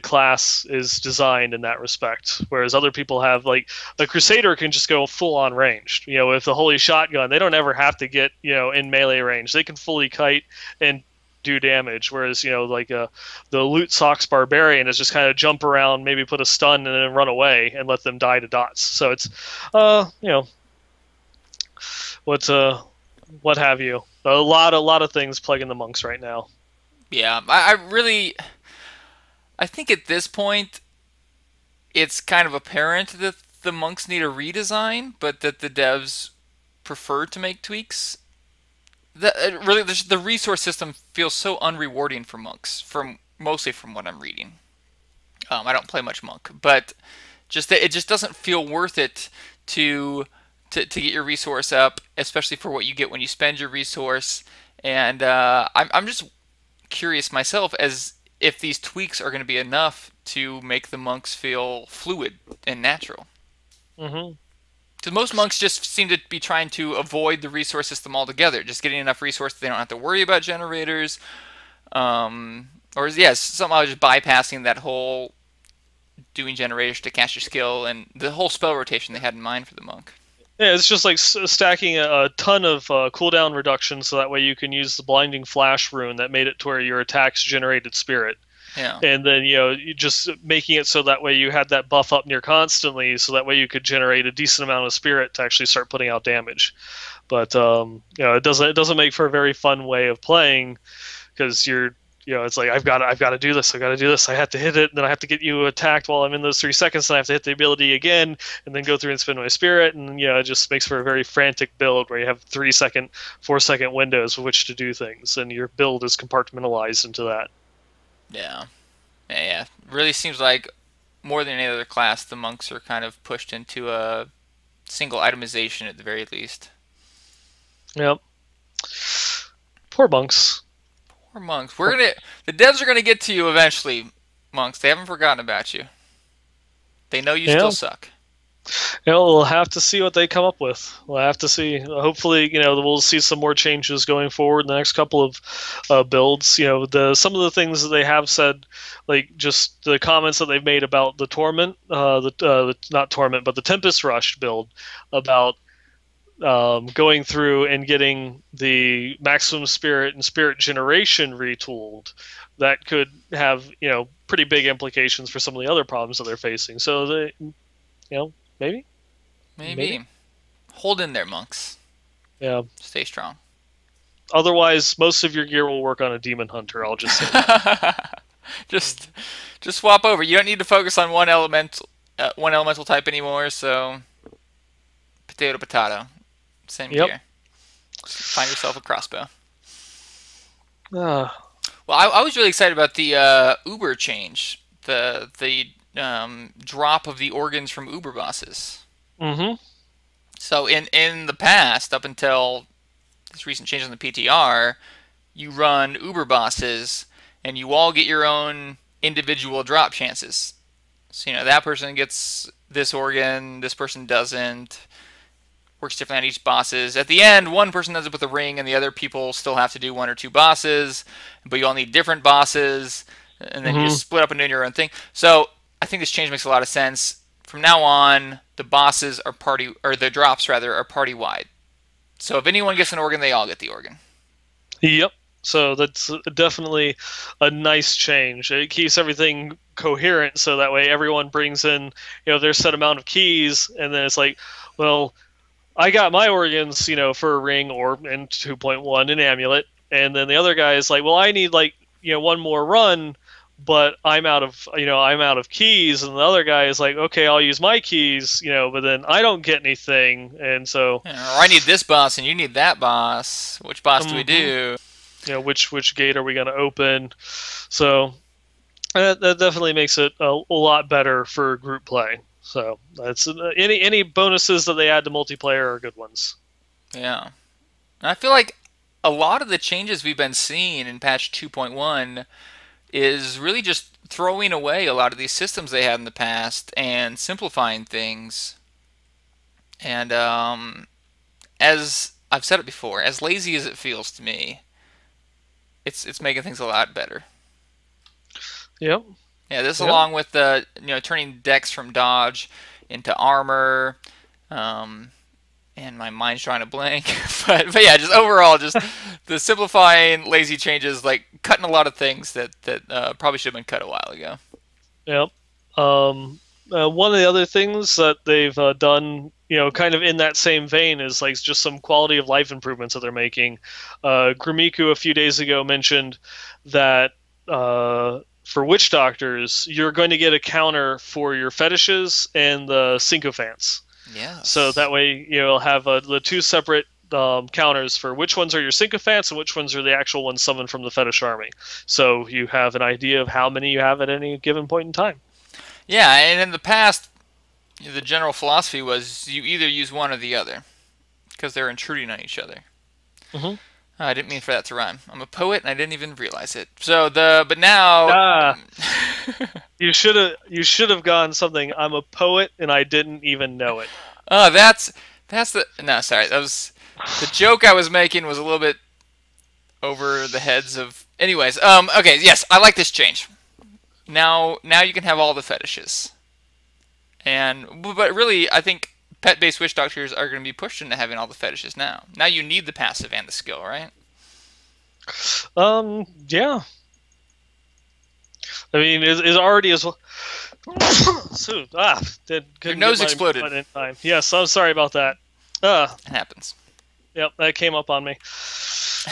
class is designed in that respect. Whereas other people have, like, a Crusader can just go full on ranged. With the Holy Shotgun, they don't ever have to get, in melee range. They can fully kite and do damage. Whereas, the Loot Socks Barbarian is just kind of jump around, maybe put a stun and then run away and let them die to dots. So it's, what have you. A lot of things plaguing the monks right now. Yeah, I think at this point, it's kind of apparent that the monks need a redesign, but that the devs prefer to make tweaks. The resource system feels so unrewarding for monks, mostly from what I'm reading. I don't play much monk, but it just doesn't feel worth it to get your resource up, especially for what you get when you spend your resource. And I'm just curious myself as if these tweaks are going to be enough to make the monks feel fluid and natural. Mm-hmm. Because most monks just seem to be trying to avoid the resource system altogether, just getting enough resources they don't have to worry about generators, somehow just bypassing that whole doing generators to cast your skill and the whole spell rotation they had in mind for the monk. Yeah, it's just like stacking a ton of cooldown reductions so that way you can use the Blinding Flash rune that made it to where your attacks generated spirit. Yeah. And then, you just making it so that way you had that buff up near constantly so that way you could generate a decent amount of spirit to actually start putting out damage. But, it doesn't make for a very fun way of playing because you're, it's like, I've got to do this. I have to hit it, and then I have to get you attacked while I'm in those 3 seconds, and I have to hit the ability again, and then go through and spend my spirit, and it just makes for a very frantic build where you have 3-second, 4-second windows with which to do things, and your build is compartmentalized into that. Yeah. Really seems like more than any other class, the monks are kind of pushed into a single itemization at the very least. Yep. Poor monks. Poor monks. The devs are gonna get to you eventually, monks. They haven't forgotten about you. They know you still suck. We'll have to see what they come up with. We'll have to see. Hopefully, we'll see some more changes going forward in the next couple of builds. Some of the things that they have said, like just the comments that they've made about the Torment, not Torment, but the Tempest Rush build, about going through and getting the maximum spirit and spirit generation retooled. That could have pretty big implications for some of the other problems that they're facing. So they, Maybe. Hold in there, monks. Yeah. Stay strong. Otherwise, most of your gear will work on a demon hunter. I'll just say that. just swap over. You don't need to focus on one elemental type anymore. So, potato. Same gear. Find yourself a crossbow. Well, I was really excited about the Uber change. The drop of the organs from Uber bosses. Mm-hmm. So in the past, up until this recent change on the PTR, you run Uber bosses, and you all get your own individual drop chances. So that person gets this organ, this person doesn't. Works differently on each bosses. At the end, one person ends up with a ring, and the other people still have to do 1 or 2 bosses, but you all need different bosses, and then you just split up and do your own thing. So I think this change makes a lot of sense. From now on, the bosses are the drops rather are party wide. So if anyone gets an organ, they all get the organ. Yep. So that's definitely a nice change. It keeps everything coherent, so that way everyone brings in, their set amount of keys, and then it's like, well, I got my organs, for a ring or in 2.1 an amulet, and then the other guy is like, well, I need like one more run, but I'm out of keys, and the other guy is like, okay, I'll use my keys, but then I don't get anything, and so or I need this boss and you need that boss. Which boss do we do? Which gate are we going to open? So that definitely makes it a lot better for group play. So that's any bonuses that they add to multiplayer are good ones. Yeah, and I feel like a lot of the changes we've been seeing in patch 2.1 is really just throwing away a lot of these systems they had in the past and simplifying things. And as I've said it before, as lazy as it feels to me, it's making things a lot better. Yep. Yeah, this along with the turning dex from dodge into armor, and my mind's trying to blank, but yeah, just overall, just the simplifying, lazy changes, like cutting a lot of things that probably should have been cut a while ago. Yep. One of the other things that they've done, kind of in that same vein, is like just some quality of life improvements that they're making. Grimiku a few days ago mentioned that for witch doctors, you're going to get a counter for your fetishes and the sycophants. Yeah. So that way you'll have the two separate counters for which ones are your sycophants and which ones are the actual ones summoned from the fetish army. So you have an idea of how many you have at any given point in time. Yeah, and in the past, the general philosophy was you either use one or the other, because they're intruding on each other. Mm-hmm. I didn't mean for that to rhyme. I'm a poet, and I didn't even realize it. So but now you should have gone something. I'm a poet, and I didn't even know it. Oh, that's the no. Sorry, that was the joke I was making was a little bit over the heads of. Anyways, okay, yes, I like this change. Now you can have all the fetishes, but really, I think pet-based witch doctors are going to be pushed into having all the fetishes now. Now you need the passive and the skill, right? Yeah. I mean, it's already as well. Your nose exploded. In time. Yes, I'm sorry about that. It happens. Yep, that came up on me.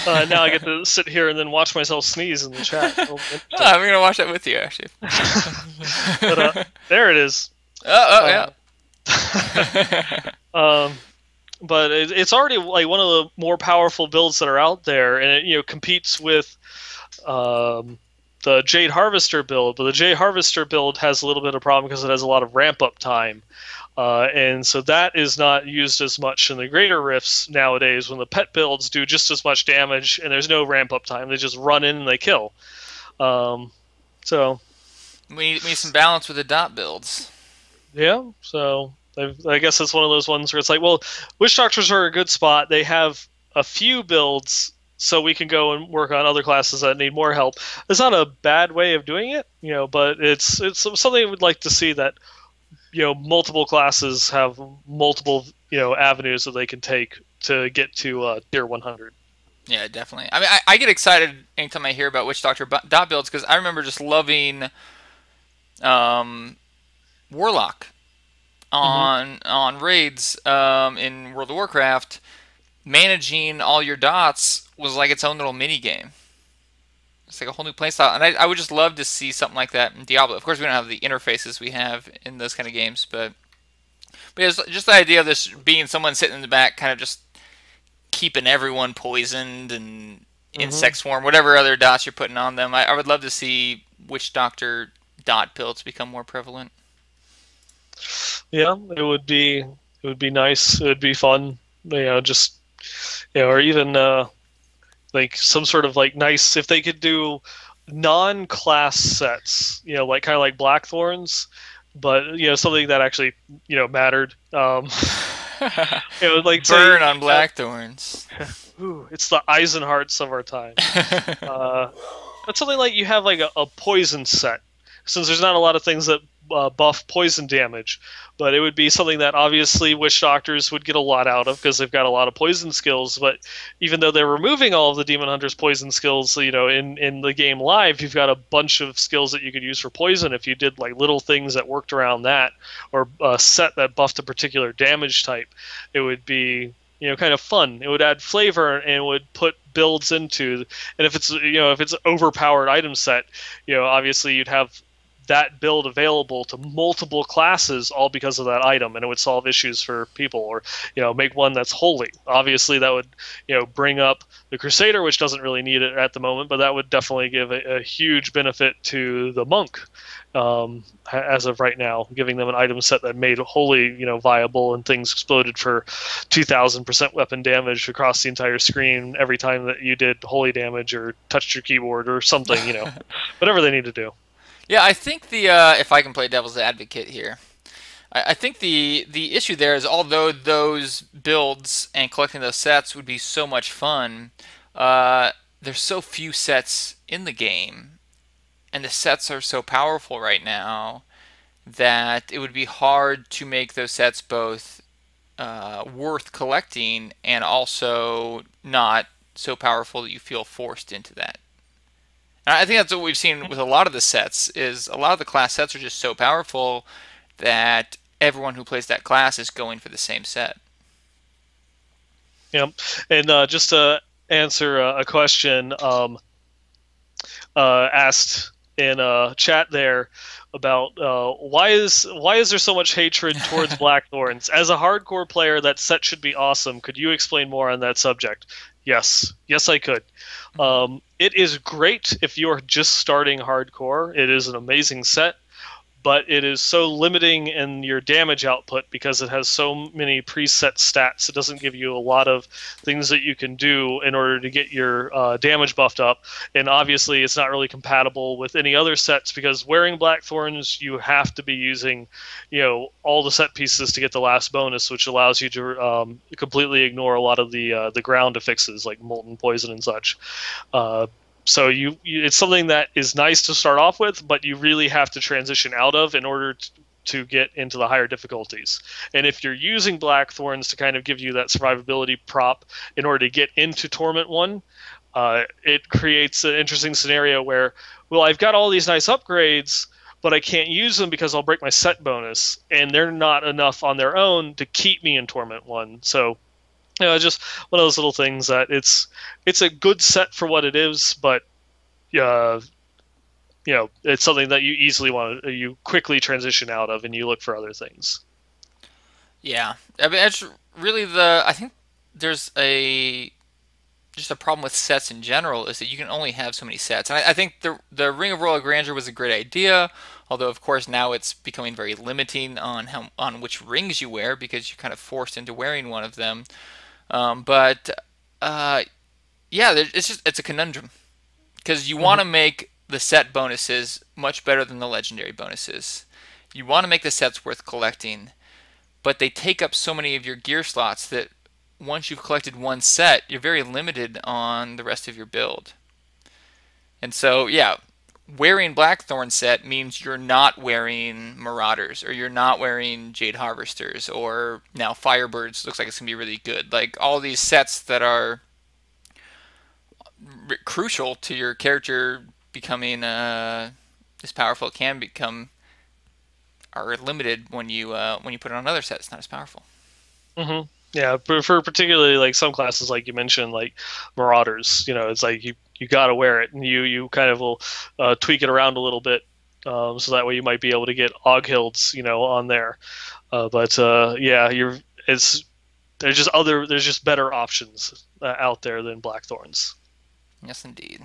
Now I get to sit here and then watch myself sneeze in the chat. I'm going to watch that with you, actually. But there it is. Yeah. But it's already like one of the more powerful builds that are out there, and it competes with the Jade Harvester build. But the Jade Harvester build has a little bit of problem because it has a lot of ramp up time. And so that is not used as much in the greater rifts nowadays, when the pet builds do just as much damage and there's no ramp up time. They just run in and they kill. So we need some balance with the dot builds. Yeah, so I guess it's one of those ones where it's like, well, witch doctors are a good spot. They have a few builds, so we can go and work on other classes that need more help. It's not a bad way of doing it, but it's something I would like to see, that multiple classes have multiple avenues that they can take to get to tier 100. Yeah, definitely. I mean, I get excited anytime I hear about witch doctor dot builds, because I remember just loving Warlock on raids in World of Warcraft. Managing all your dots was like its own little mini game. It's like a whole new playstyle, and I would just love to see something like that in Diablo. Of course, we don't have the interfaces we have in those kind of games, but it's just the idea of this being someone sitting in the back, kind of just keeping everyone poisoned and insect swarm, whatever other dots you're putting on them. I would love to see witch doctor dot builds become more prevalent. Yeah, it would be nice. It would be fun. Just or even like some sort of like nice, if they could do non-class sets, like kind of like Blackthorns, but something that actually mattered. Like burn on Blackthorns. Ooh, it's the Eisenhearts of our time. But something like you have like a poison set, since there's not a lot of things that buff poison damage, but it would be something that obviously Witch Doctors would get a lot out of because they've got a lot of poison skills. But even though they're removing all of the Demon Hunter's poison skills, in the game live, you've got a bunch of skills that you could use for poison if you did like little things that worked around that, or a set that buffed a particular damage type. It would be kind of fun. It would add flavor and would put builds into. And if it's an overpowered item set, obviously you'd have that build available to multiple classes all because of that item, and it would solve issues for people. Or make one that's holy. Obviously that would bring up the Crusader, which doesn't really need it at the moment, but that would definitely give a huge benefit to the monk as of right now, giving them an item set that made holy viable, and things exploded for 2000% weapon damage across the entire screen every time that you did holy damage or touched your keyboard or something. Whatever they need to do. Yeah, I think if I can play devil's advocate here, I think the issue there is, although those builds and collecting those sets would be so much fun, there's so few sets in the game, and the sets are so powerful right now that it would be hard to make those sets both worth collecting and also not so powerful that you feel forced into that. And I think that's what we've seen with a lot of the sets, is a lot of the class sets are just so powerful that everyone who plays that class is going for the same set. Yep. And just to answer a question asked in chat there about why is there so much hatred towards Blackthorns? As a hardcore player, that set should be awesome. Could you explain more on that subject? Yes, I could. It is great if you are just starting hardcore. It is an amazing set, but it is so limiting in your damage output because it has so many preset stats. It doesn't give you a lot of things that you can do in order to get your damage buffed up. And obviously it's not really compatible with any other sets, because wearing Blackthorns, you have to be using all the set pieces to get the last bonus, which allows you to completely ignore a lot of the ground affixes like Molten Poison and such. So it's something that is nice to start off with, but you really have to transition out of in order to get into the higher difficulties. And if you're using Blackthorns to kind of give you that survivability prop in order to get into Torment 1, it creates an interesting scenario where, well, I've got all these nice upgrades, but I can't use them because I'll break my set bonus, and they're not enough on their own to keep me in Torment 1. So just one of those little things that it's a good set for what it is, but it's something that you you quickly transition out of and you look for other things. Yeah, I mean, it's really I think there's just a problem with sets in general, is that you can only have so many sets. And I think the Ring of Royal Grandeur was a great idea, although of course now it's becoming very limiting on which rings you wear, because you're kind of forced into wearing one of them. Yeah, it's a conundrum, because you want to make the set bonuses much better than the legendary bonuses. You want to make the sets worth collecting, but they take up so many of your gear slots that once you've collected one set, you're very limited on the rest of your build. And so, yeah, wearing Blackthorn set means you're not wearing Marauders, or you're not wearing Jade Harvesters, or now Firebirds looks like it's going to be really good. Like, all these sets that are crucial to your character becoming as powerful it can become are limited when you put on another set that's not as powerful. Mm-hmm. Yeah, for particularly like some classes, like you mentioned, like Marauders, it's like you got to wear it, and you kind of will tweak it around a little bit, so that way you might be able to get Oghilds, on there. There's just better options out there than Blackthorns. Yes, indeed.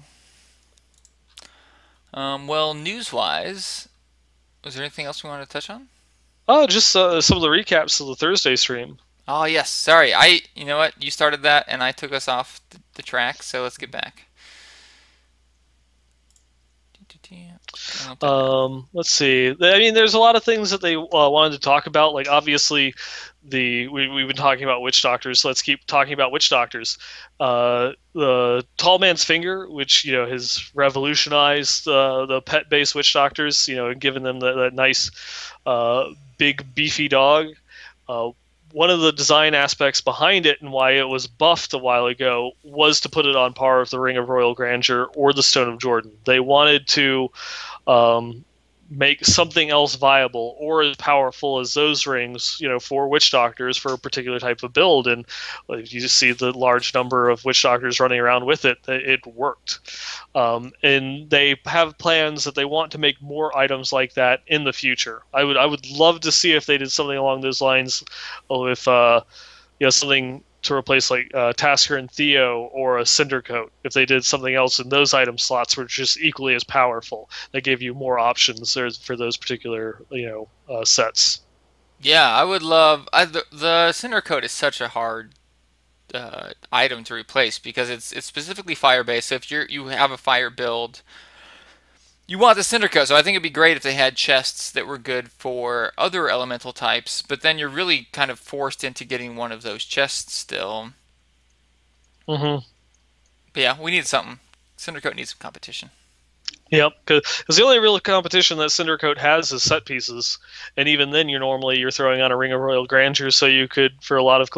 Well, news-wise, was there anything else we wanted to touch on? Oh, just some of the recaps of the Thursday stream. Oh, yes. Sorry. You know what? You started that, and I took us off the track, so let's get back. Let's see. I mean, there's a lot of things that they wanted to talk about. Like, obviously, we've been talking about witch doctors, so let's keep talking about witch doctors. The Tall Man's Finger, which has revolutionized the pet-based witch doctors, and given them that nice big beefy dog. One of the design aspects behind it and why it was buffed a while ago was to put it on par with the Ring of Royal Grandeur or the Stone of Jordan. They wanted to make something else viable or as powerful as those rings, for witch doctors for a particular type of build. And you just see the large number of witch doctors running around with it. It worked. And they have plans that they want to make more items like that in the future. I would love to see if they did something along those lines with something to replace like Tasker and Theo or a Cinder Coat. If they did something else in those item slots were just equally as powerful, that gave you more options for those particular sets. Yeah, I would love the Cinder Coat is such a hard item to replace because it's specifically fire based. So if you have a fire build, you want the Cinder Coat. So I think it'd be great if they had chests that were good for other elemental types, but then you're really kind of forced into getting one of those chests still. Mm-hmm. But yeah, we need something. Cinder Coat needs some competition. Yep, because the only real competition that Cinder Coat has is set pieces, and even then you're throwing on a Ring of Royal Grandeur, so you could for a lot of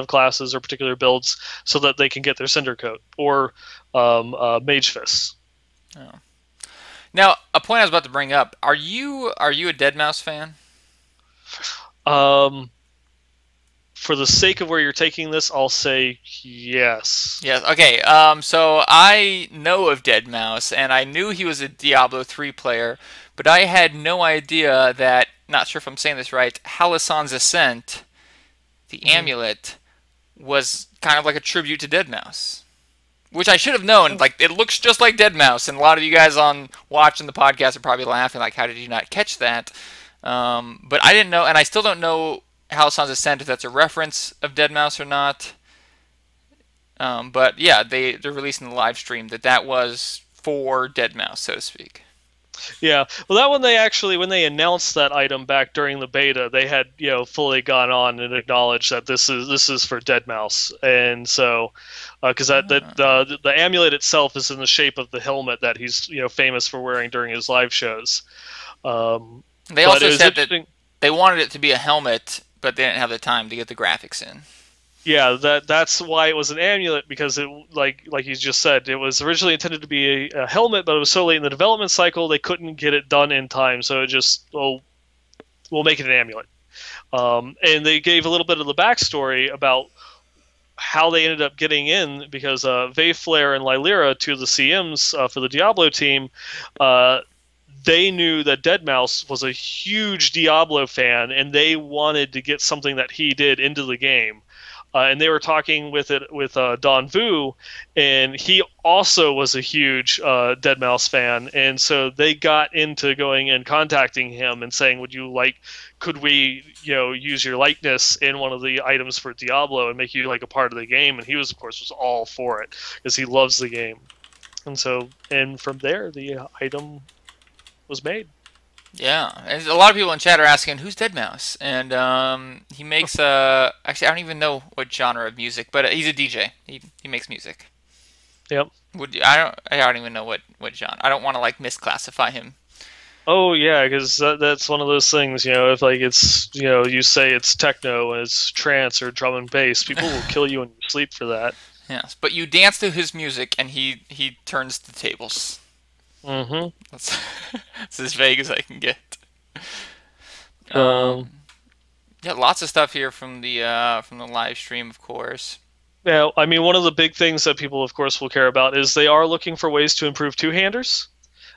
classes or particular builds, so that they can get their Cinder Coat or Mage Fists. Oh. Now, a point I was about to bring up: are you a Deadmau5 fan? For the sake of where you're taking this, I'll say yes. Yes. Okay. So I know of Deadmau5, and I knew he was a Diablo 3 player, but I had no idea that. Not sure if I'm saying this right. Halasan's Ascent, the amulet, was kind of like a tribute to Deadmau5. Which I should have known. Like, it looks just like Deadmau5, and a lot of you guys watching the podcast are probably laughing, like, how did you not catch that? But I didn't know, and I still don't know Halasan's Ascent, if that's a reference of Deadmau5 or not. But yeah, they're releasing the live stream that was for Deadmau5, so to speak. Yeah, well, that one when they announced that item back during the beta, they had fully gone on and acknowledged that this is for Deadmau5, and so because the amulet itself is in the shape of the helmet that he's famous for wearing during his live shows. They also said that they wanted it to be a helmet, but they didn't have the time to get the graphics in. Yeah, that's why it was an amulet, because it like you just said, it was originally intended to be a helmet, but it was so late in the development cycle they couldn't get it done in time, so it just we'll make it an amulet. And they gave a little bit of the backstory about how they ended up getting in, because Vayflare and Lylira, two of the CMs for the Diablo team, they knew that Deadmau5 was a huge Diablo fan, and they wanted to get something that he did into the game. And they were talking with Don Vu, and he also was a huge Deadmau5 fan, and so they got into going and contacting him and saying, could we use your likeness in one of the items for Diablo and make you like a part of the game? And he was all for it because he loves the game. And from there the item was made. Yeah, and a lot of people in chat are asking, who's Deadmau5? And he makes actually I don't even know what genre of music, but he's a DJ. He makes music. Yep. I don't even know what genre. I don't want to like misclassify him. Oh yeah, because that's one of those things. If like it's you say it's techno and it's trance or drum and bass, people will kill you in your sleep for that. Yes, but you dance to his music and he turns the tables. Mm-hmm. That's as vague as I can get. Yeah, lots of stuff here from the live stream, of course. Yeah, I mean, one of the big things that people, of course, will care about is they are looking for ways to improve two-handers.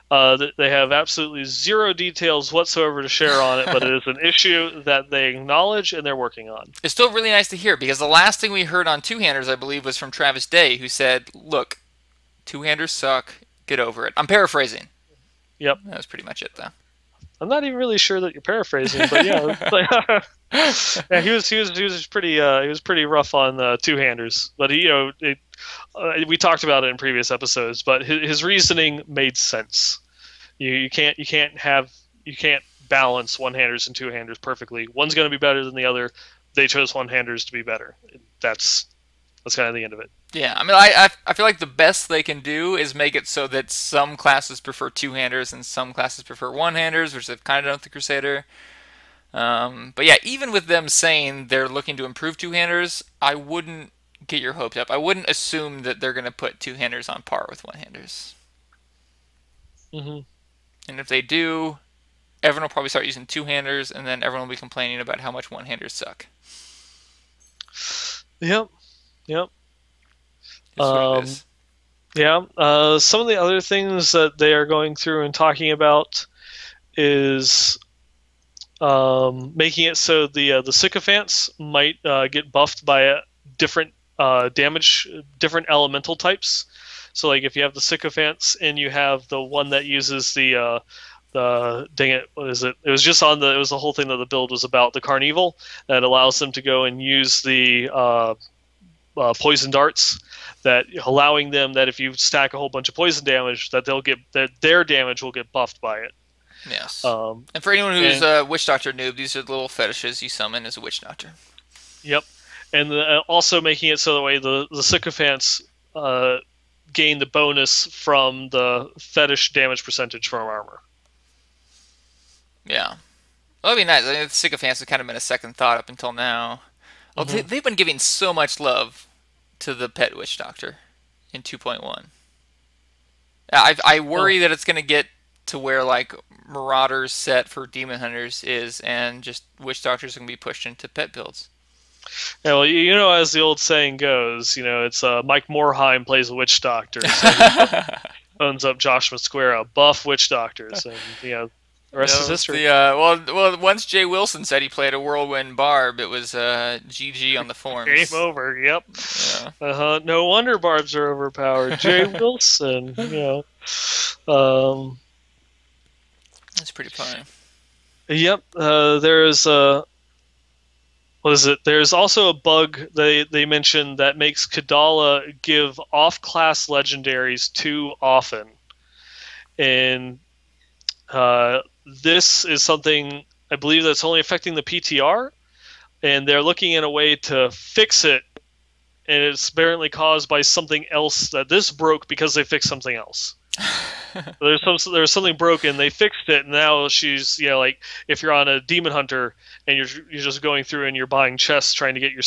They have absolutely zero details whatsoever to share on it, but it is an issue that they acknowledge and they're working on. It's still really nice to hear, because the last thing we heard on two-handers, I believe, was from Travis Day, who said, look, two-handers suck. Get over it. I'm paraphrasing. Yep. That was pretty much it, though. I'm not even really sure that you're paraphrasing, but yeah. Yeah, he was pretty rough on two-handers, but we talked about it in previous episodes. But his reasoning made sense. You can't balance one-handers and two-handers perfectly. One's going to be better than the other, they chose one-handers to be better. That's kind of the end of it. Yeah, I mean, I feel like the best they can do is make it so that some classes prefer two-handers and some classes prefer one-handers, which they've kind of done with the Crusader. But yeah, even with them saying they're looking to improve two-handers, I wouldn't get your hopes up. I wouldn't assume that they're going to put two-handers on par with one-handers. Mm-hmm. And if they do, everyone will probably start using two-handers, and then everyone will be complaining about how much one-handers suck. Yep. It's what it is. Yeah. Some of the other things that they are going through and talking about is making it so the sycophants might get buffed by a different damage, different elemental types. So, like, if you have the sycophants and you have the one that uses the dang it, what is it? It was just on it was the whole thing that the build was about, the Carnival, that allows them to go and use the poison darts, that allowing them that if you stack a whole bunch of poison damage, that their damage will get buffed by it. Yes. And for anyone who's a Witch Doctor noob, these are the little fetishes you summon as a Witch Doctor. Yep. And also making it so the way the sycophants gain the bonus from the fetish damage percentage from armor. Yeah. Well, that'd be nice. I mean, the sycophants have kind of been a second thought up until now. Well, they've been giving so much love to the Pet Witch Doctor in 2.1. I worry that it's going to get to where, like, Marauders set for Demon Hunters is, and just Witch Doctors are going to be pushed into pet builds. Yeah, well, you know, as the old saying goes, you know, it's Mike Morheim plays a Witch Doctor, so he owns up Joshua Square, buff Witch Doctors, and, you know, the rest is history. Well, once Jay Wilson said he played a Whirlwind Barb, it was GG on the forums. Game over, yep. Yeah. No wonder Barbs are overpowered. Jay Wilson, you know. That's pretty funny. Yep. There's what is it? There's also a bug they mentioned that makes Kadala give off-class legendaries too often, and this is something I believe that's only affecting the PTR, and they're looking at a way to fix it, and it's apparently caused by something else that this broke because they fixed something else. There's something broken. They fixed it, and now she's, you know, like, if you're on a Demon Hunter and you're just going through and you're buying chests trying to get your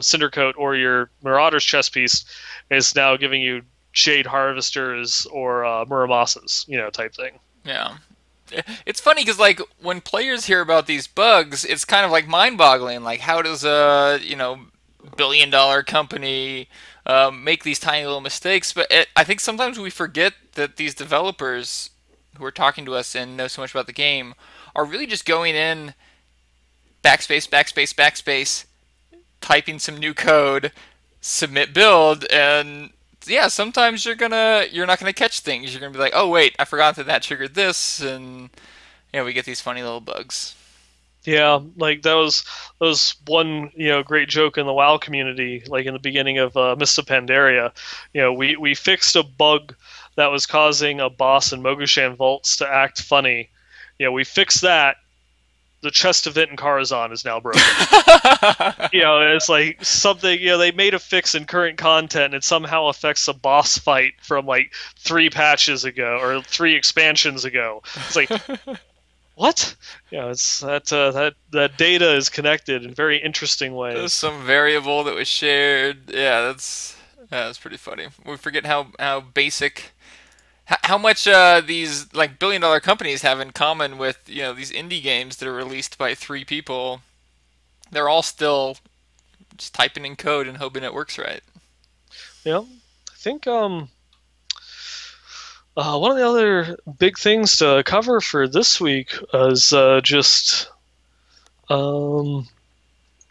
Cinder Coat or your Marauder's chest piece, it's now giving you Jade Harvesters or Muramasas, you know, type thing. Yeah. It's funny because, like, when players hear about these bugs, it's kind of like mind-boggling. Like, how does a, you know, billion-dollar company make these tiny little mistakes? But I think sometimes we forget that these developers who are talking to us and know so much about the game are really just going in, backspace, typing some new code, submit build, and yeah, sometimes you're not gonna catch things. You're gonna be like, oh wait, I forgot that triggered this, and yeah, we get these funny little bugs. Yeah, like that was one, you know, great joke in the WoW community, like in the beginning of Mist of Pandaria. You know, we fixed a bug that was causing a boss in Mogushan Vaults to act funny. You know, we fixed that. The chest event in Karazhan is now broken. You know, it's like something, you know, they made a fix in current content and it somehow affects a boss fight from like 3 patches ago or 3 expansions ago. It's like, what? You know, it's that data is connected in very interesting ways. There's some variable that was shared. Yeah, that's pretty funny. We forget how basic, how much these like billion-dollar companies have in common with, you know, these indie games that are released by 3 people. They're all still just typing in code and hoping it works right. Yeah, I think one of the other big things to cover for this week is just what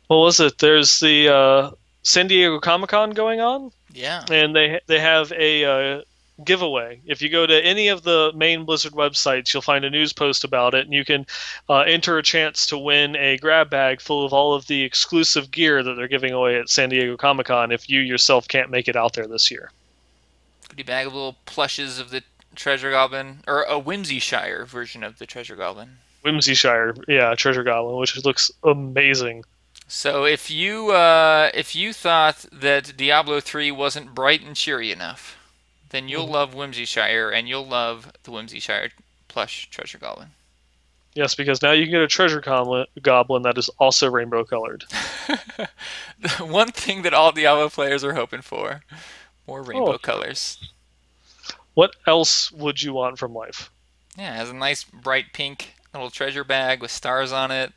was it? There's the San Diego Comic-Con going on. Yeah, and they have a giveaway. If you go to any of the main Blizzard websites, you'll find a news post about it, and you can enter a chance to win a grab bag full of all of the exclusive gear that they're giving away at San Diego Comic-Con if you yourself can't make it out there this year. Goodie bag of little plushes of the Treasure Goblin, or a Whimsyshire version of the Treasure Goblin. Whimsyshire, yeah, Treasure Goblin, which looks amazing. So if you thought that Diablo 3 wasn't bright and cheery enough, then you'll Mhm. love Whimsyshire, and you'll love the Whimsyshire plush treasure goblin. Yes, because now you can get a goblin that is also rainbow colored. The one thing that all Diablo players are hoping for: more Oh, rainbow colors. what else would you want from life? Yeah, it has a nice bright pink little treasure bag with stars on it,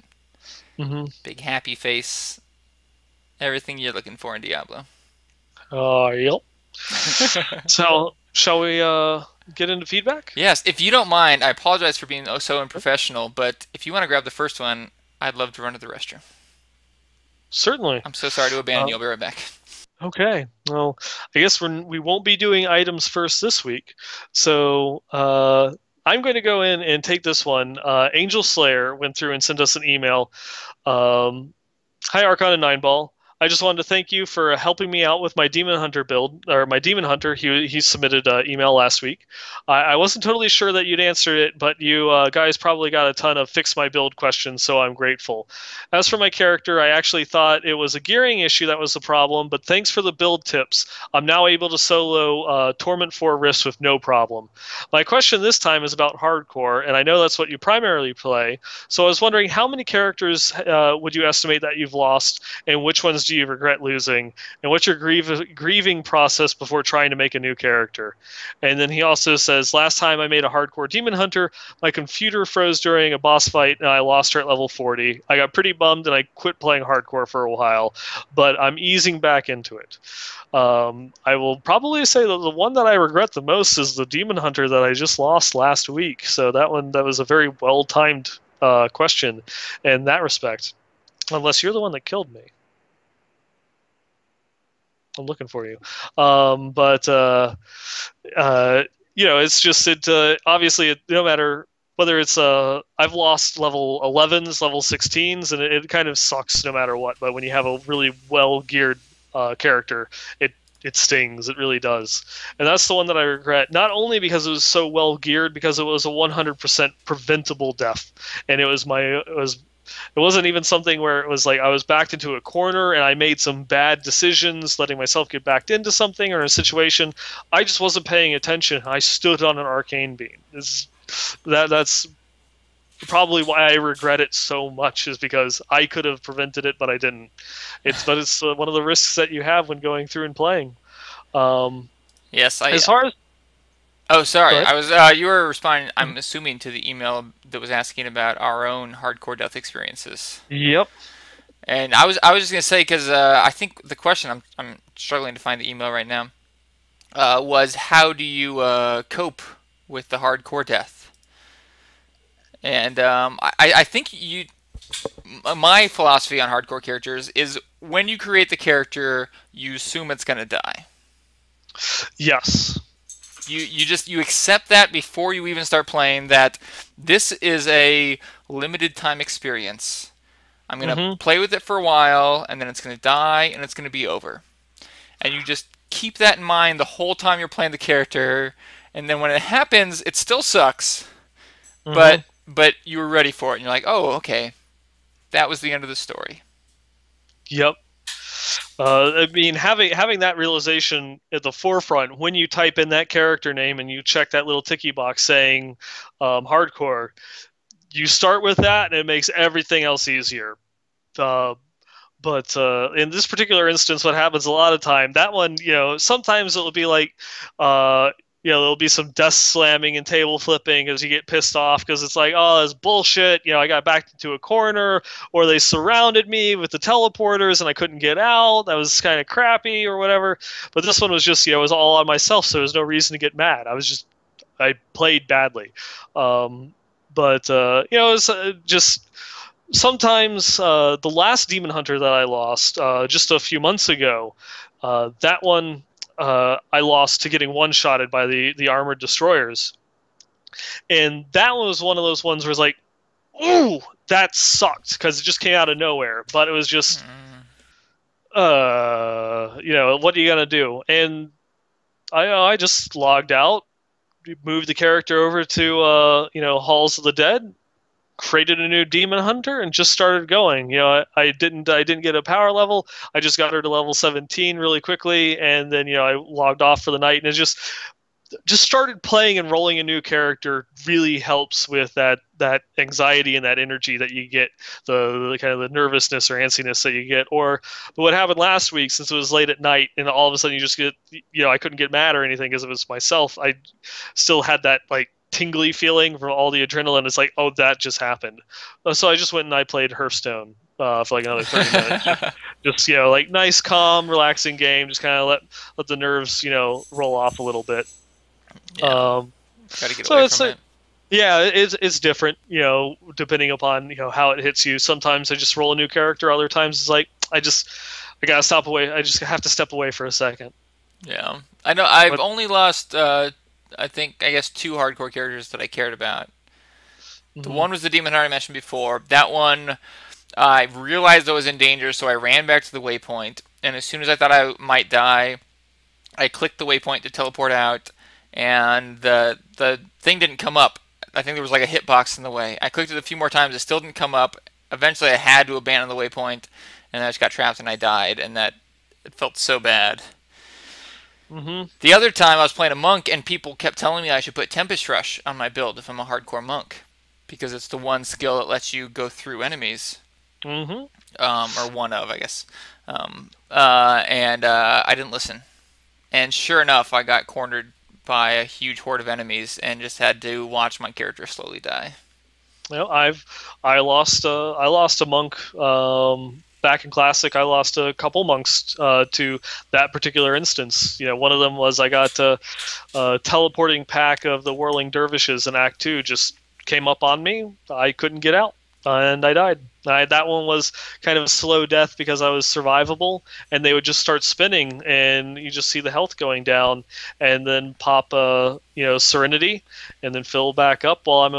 Hmm. big happy face, everything you're looking for in Diablo. Yep. So, shall we get into feedback? Yes, if you don't mind, I apologize for being oh so unprofessional, but if you want to grab the first one, I'd love to run to the restroom. Certainly. I'm so sorry to abandon Uh, you. I'll be right back. okay. Well, I guess we won't be doing items first this week. So, I'm going to go in and take this one. Angel Slayer went through and sent us an email. Um, Hi, Archon and Nineball. I just wanted to thank you for helping me out with my Demon Hunter build, or my Demon Hunter. He submitted an email last week. I wasn't totally sure that you'd answer it, but you guys probably got a ton of fix my build questions, so I'm grateful. As for my character, I actually thought it was a gearing issue that was the problem, but thanks for the build tips. I'm now able to solo Torment 4 Rifts with no problem. My question this time is about hardcore, and I know that's what you primarily play, so I was wondering how many characters would you estimate that you've lost, and which ones do you regret losing, and what's your grieving process before trying to make a new character? And then he also says, last time I made a hardcore demon hunter, my computer froze during a boss fight and I lost her at level 40. I got pretty bummed and I quit playing hardcore for a while, but I'm easing back into it. I will probably say that the one that I regret the most is the demon hunter that I just lost last week. So that was a very well timed question in that respect. Unless you're the one that killed me. I'm looking for you. But it's just obviously no matter whether it's I've lost level 11s, level 16s, and it kind of sucks no matter what. But when you have a really well geared character, it stings. It really does. And that's the one that I regret. Not only because it was so well geared, because it was a 100% preventable death, and it wasn't even something where it was like I was backed into a corner and I made some bad decisions, letting myself get backed into something or a situation. I just wasn't paying attention. I stood on an arcane beam. That's probably why I regret it so much, is because I could have prevented it, but I didn't. It's one of the risks that you have when going through and playing. Yes, As far as Oh, Go sorry. ahead. I was. You were responding. I'm assuming to the email that was asking about our own hardcore death experiences. Yep. And I was just gonna say because I think the question I'm struggling to find the email right now was how do you cope with the hardcore death? And I think my philosophy on hardcore characters is when you create the character, you assume it's gonna die. Yes. You accept that before you even start playing, that this is a limited time experience. I'm gonna Hmm. play with it for a while, and then it's gonna die, and it's gonna be over. And you just keep that in mind the whole time you're playing the character, and then when it happens, it still sucks, Hmm. but you were ready for it, and you're like, oh, okay, that was the end of the story. Yep. I mean, having that realization at the forefront when you type in that character name and you check that little ticky box saying hardcore, you start with that and it makes everything else easier. Uh, but in this particular instance, what happens a lot of time, that one, sometimes it'll be like, uh, there'll be some desk slamming and table flipping as you get pissed off because it's like, oh, that's bullshit. I got backed into a corner, or they surrounded me with the teleporters and I couldn't get out. That was kind of crappy or whatever. But this one was just, it was all on myself, so there was no reason to get mad. I played badly. But it was just sometimes the last demon hunter that I lost just a few months ago, that one I lost to getting one shotted by the armored destroyers, and that one was one of those ones where it's like, ooh, that sucked because it just came out of nowhere. But it was just, Mm. what are you gonna do? And I just logged out, moved the character over to Halls of the Dead, created a new demon hunter and just started going. I didn't get a power level. I just got her to level 17 really quickly, and then I logged off for the night, and it just started playing, and rolling a new character really helps with that anxiety and that energy that you get, the kind of the nervousness or antsiness that you get. But what happened last week, since it was late at night and all of a sudden you just get, I couldn't get mad or anything because it was myself. I still had that like tingly feeling from all the adrenaline. It's like, oh, that just happened. So I just went and I played Hearthstone for like another 30 minutes. Just like nice, calm, relaxing game. Just kind of let the nerves roll off a little bit. Yeah. Gotta get away from it. Yeah, it's different, depending upon how it hits you. Sometimes I just roll a new character. Other times it's like I gotta stop away. I just have to step away for a second. Yeah, I know. I've only lost I guess 2 hardcore characters that I cared about. The one was the Demon Hunter I mentioned before. That one, I realized I was in danger, so I ran back to the waypoint. And as soon as I thought I might die, I clicked the waypoint to teleport out, and the thing didn't come up. I think there was like a hitbox in the way. I clicked it a few more times. It still didn't come up. Eventually, I had to abandon the waypoint, and I just got trapped and I died, and it felt so bad. The other time, I was playing a monk, and people kept telling me I should put Tempest Rush on my build if I'm a hardcore monk, because it's the one skill that lets you go through enemies. Or one of, I guess. And I didn't listen. And sure enough, I got cornered by a huge horde of enemies and just had to watch my character slowly die. I lost a monk back in Classic. I lost a couple monks to that particular instance. One of them was I got a teleporting pack of the Whirling Dervishes in Act 2 just came up on me. I couldn't get out, and I died. That one was kind of a slow death because I was survivable, and they would just start spinning, and you just see the health going down, and then pop Serenity, and then fill back up while I'm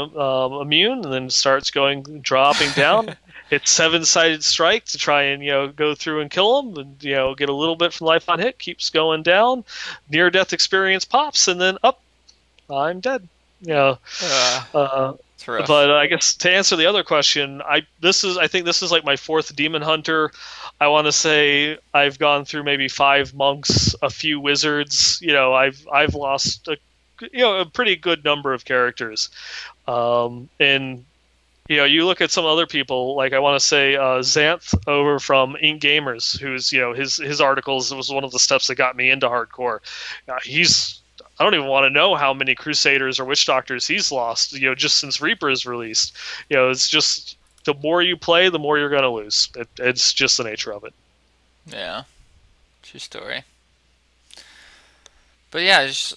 immune, and then starts dropping down. It's 7-sided strike to try and go through and kill them, and get a little bit from life on hit. Keeps going down, near death experience pops, and then up, I'm dead. But I guess to answer the other question, I think this is like my 4th Demon Hunter. I want to say I've gone through maybe 5 monks, a few wizards. I've lost a pretty good number of characters. And you look at some other people, like I want to say Xanth over from Ink Gamers, who's his articles was one of the steps that got me into hardcore. I don't even want to know how many Crusaders or Witch Doctors he's lost, just since Reaper's released. It's just the more you play, the more you're going to lose. It's just the nature of it. Yeah. True story. But yeah, just,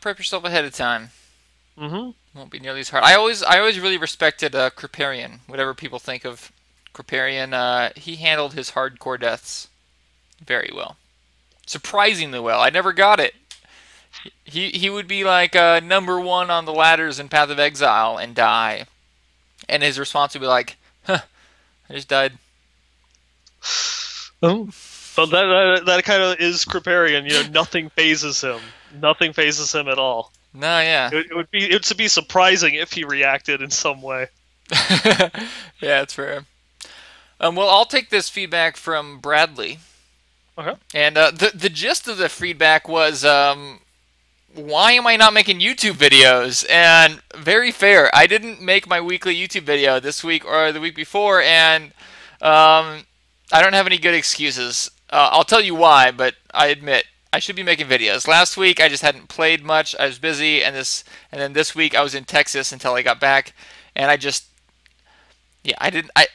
prep yourself ahead of time. Won't be nearly as hard. I always really respected Kriparian, whatever people think of Kriparian. He handled his hardcore deaths very well. Surprisingly well. I never got it. He would be like number 1 on the ladders in Path of Exile and die. And his response would be like, huh, I just died. Oh. Well, that kind of is Kriparian. Nothing phases him. Nothing phases him at all. No, yeah. It would be surprising if he reacted in some way. Yeah, that's fair. Well, I'll take this feedback from Bradley. Okay. And the gist of the feedback was, why am I not making YouTube videos? And very fair. I didn't make my weekly YouTube video this week or the week before, and I don't have any good excuses. I'll tell you why, but I admit I should be making videos. Last week I just hadn't played much. I was busy, and then this week I was in Texas until I got back, and I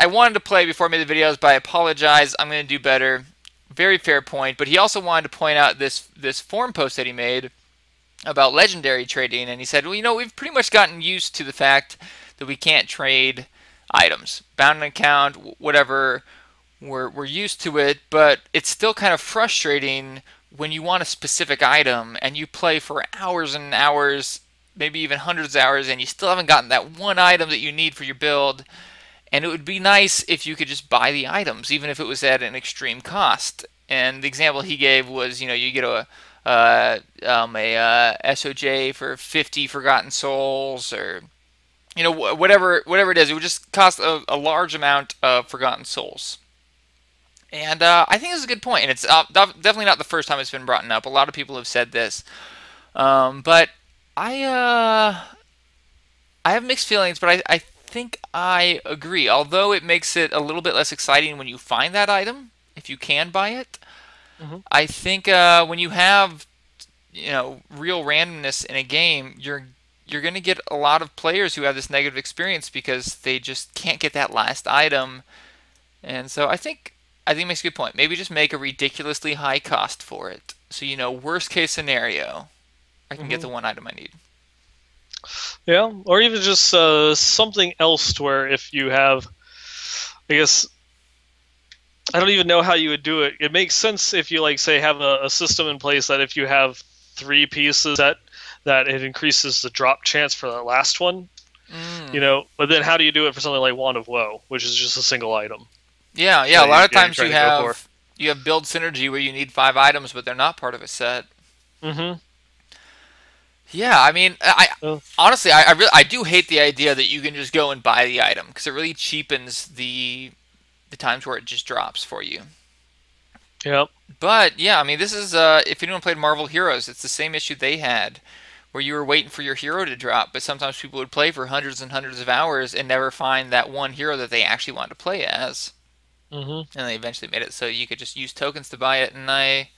wanted to play before I made the videos, but I apologize. I'm going to do better. Very fair point. But he also wanted to point out this forum post that he made about legendary trading, and he said, well, we've pretty much gotten used to the fact that we can't trade items. Bound an account, whatever, we're used to it, but it's still kind of frustrating when you want a specific item and you play for hours and hours, maybe even hundreds of hours, and you still haven't gotten that one item that you need for your build. And it would be nice if you could just buy the items, even if it was at an extreme cost. And the example he gave was, you get a SOJ for 50 Forgotten Souls, or you know, whatever it is, it would just cost a large amount of Forgotten Souls. And I think this is a good point, and it's definitely not the first time it's been brought up. A lot of people have said this, but I I have mixed feelings, but I think I agree. Although it makes it a little bit less exciting when you find that item, if you can buy it. Hmm. I think when you have, you know, real randomness in a game, you're going to get a lot of players who have this negative experience because they just can't get that last item. And so I think it makes a good point. Maybe just make a ridiculously high cost for it. So, you know, worst case scenario, I can get Hmm. the one item I need. Yeah, or even just something else to where if you have, I guess I don't even know how you would do it. It makes sense if you like say have a system in place that if you have three pieces that it increases the drop chance for that last one. Mm. You know, but then how do you do it for something like Wand of Woe, which is just a single item Yeah, yeah. A that lot of you're times trying to go for? you have build synergy where you need 5 items, but they're not part of a set. Mm-hmm. Yeah, I mean, I Oh, honestly, I do hate the idea that you can just go and buy the item because it really cheapens the times where it just drops for you. yeah. But yeah, I mean, this is if anyone played Marvel Heroes, it's the same issue they had, where you were waiting for your hero to drop. But sometimes people would play for hundreds and hundreds of hours and never find that one hero that they actually wanted to play as, Mm-hmm. and they eventually made it so you could just use tokens to buy it. And I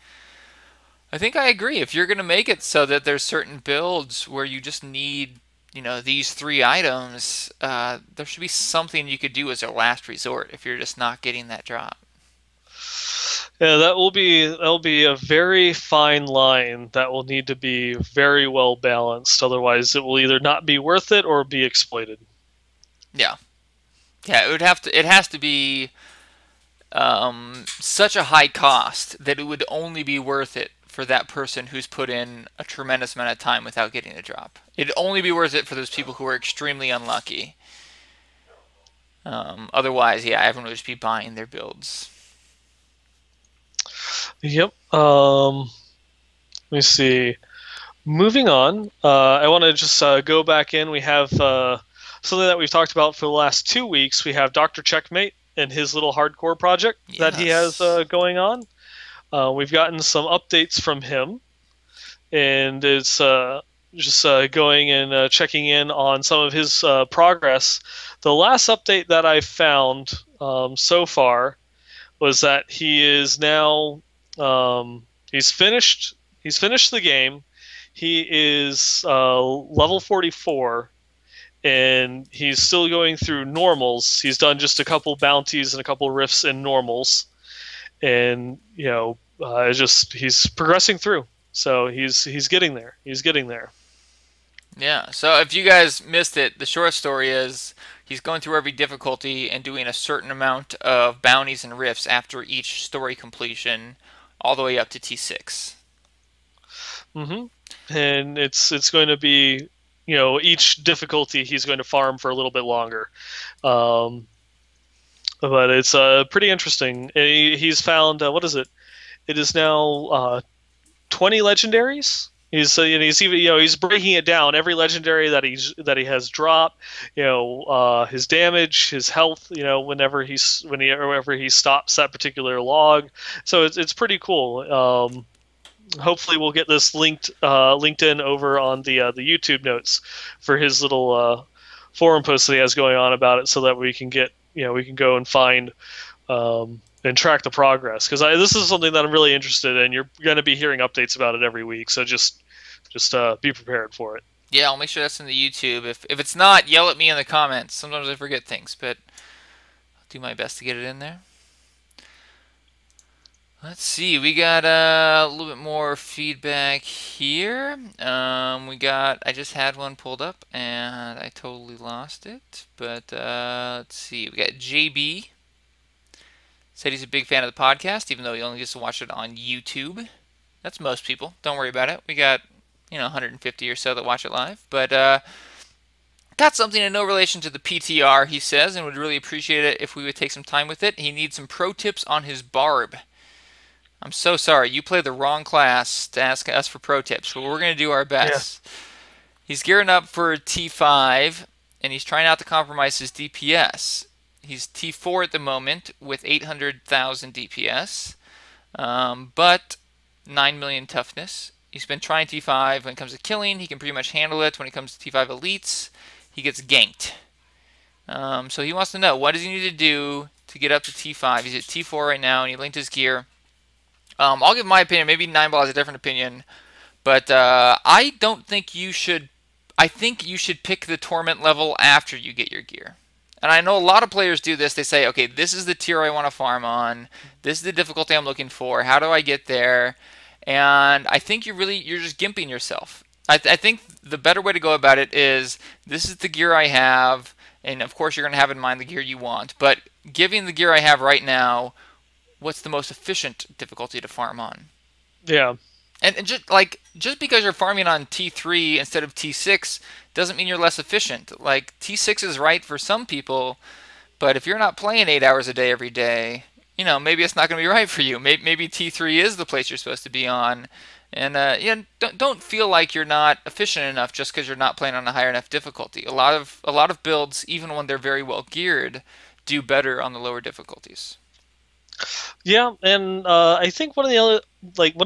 think I agree. If you're gonna make it so that there's certain builds where you just need, you know, these 3 items, there should be something you could do as a last resort if you're just not getting that drop. Yeah, that'll be a very fine line that will need to be very well balanced. Otherwise, it will either not be worth it or be exploited. Yeah, yeah. It has to be such a high cost that it would only be worth it for that person who's put in a tremendous amount of time without getting a drop. It'd only be worth it for those people who are extremely unlucky. Otherwise, yeah, everyone would just be buying their builds. Yep. Let me see. Moving on, I want to just go back in. We have something that we've talked about for the last 2 weeks. We have Doctor Checkmate and his little hardcore project that he has Yes. going on. We've gotten some updates from him, and it's just going and checking in on some of his progress. The last update that I found so far was that he is now he's finished. He's finished the game. He is level 44, and he's still going through normals. He's done just a couple bounties and a couple rifts in normals, and you know, just he's progressing through. So he's getting there. He's getting there. Yeah. So if you guys missed it, the short story is he's going through every difficulty and doing a certain amount of bounties and rifts after each story completion, all the way up to T6. Hmm. And it's going to be, you know, each difficulty he's going to farm for a little bit longer. Um, but it's pretty interesting. He's found what is it? It is now 20 legendaries. And he's even, you know, he's breaking it down. Every legendary that he has dropped, you know, his damage, his health, you know, whenever he stops that particular log. So it's pretty cool. Hopefully we'll get this linked in over on the YouTube notes for his little forum post that he has going on about it, so that we can get, you know, we can go and find and track the progress, because this is something that I'm really interested in. You're going to be hearing updates about it every week, so just be prepared for it. Yeah, I'll make sure that's in the YouTube. If it's not, yell at me in the comments. Sometimes I forget things, but I'll do my best to get it in there. Let's see, we got a little bit more feedback here. I just had one pulled up and I totally lost it. But let's see, we got JB. Said he's a big fan of the podcast, even though he only gets to watch it on YouTube. That's most people. Don't worry about it. We got, 150 or so that watch it live. But got something in no relation to the PTR, he says, and would really appreciate it if we would take some time with it. He needs some pro tips on his barb. I'm so sorry. You played the wrong class to ask us for pro tips, but we're going to do our best. Yeah. He's gearing up for T5, and he's trying not to compromise his DPS. He's T4 at the moment with 800,000 DPS, but 9 million toughness. He's been trying T5. When it comes to killing, he can pretty much handle it. When it comes to T5 elites, he gets ganked. So he wants to know, what does he need to do to get up to T5? He's at T4 right now, and he linked his gear. I'll give my opinion. Maybe Nineball has a different opinion. But I don't think you should... I think you should pick the Torment level after you get your gear. And I know a lot of players do this. They say, okay, this is the tier I want to farm on. This is the difficulty I'm looking for. How do I get there? And I think you're just gimping yourself. I think the better way to go about it is, this is the gear I have, and of course you're going to have in mind the gear you want. But giving the gear I have right now, what's the most efficient difficulty to farm on? Yeah. And just because you're farming on T3 instead of T6 doesn't mean you're less efficient. Like, T6 is right for some people, but if you're not playing 8 hours a day every day, you know, maybe it's not going to be right for you. Maybe T3 is the place you're supposed to be on. And don't feel like you're not efficient enough just because you're not playing on a higher enough difficulty. A lot of builds, even when they're very well geared, do better on the lower difficulties. Yeah, and I think one of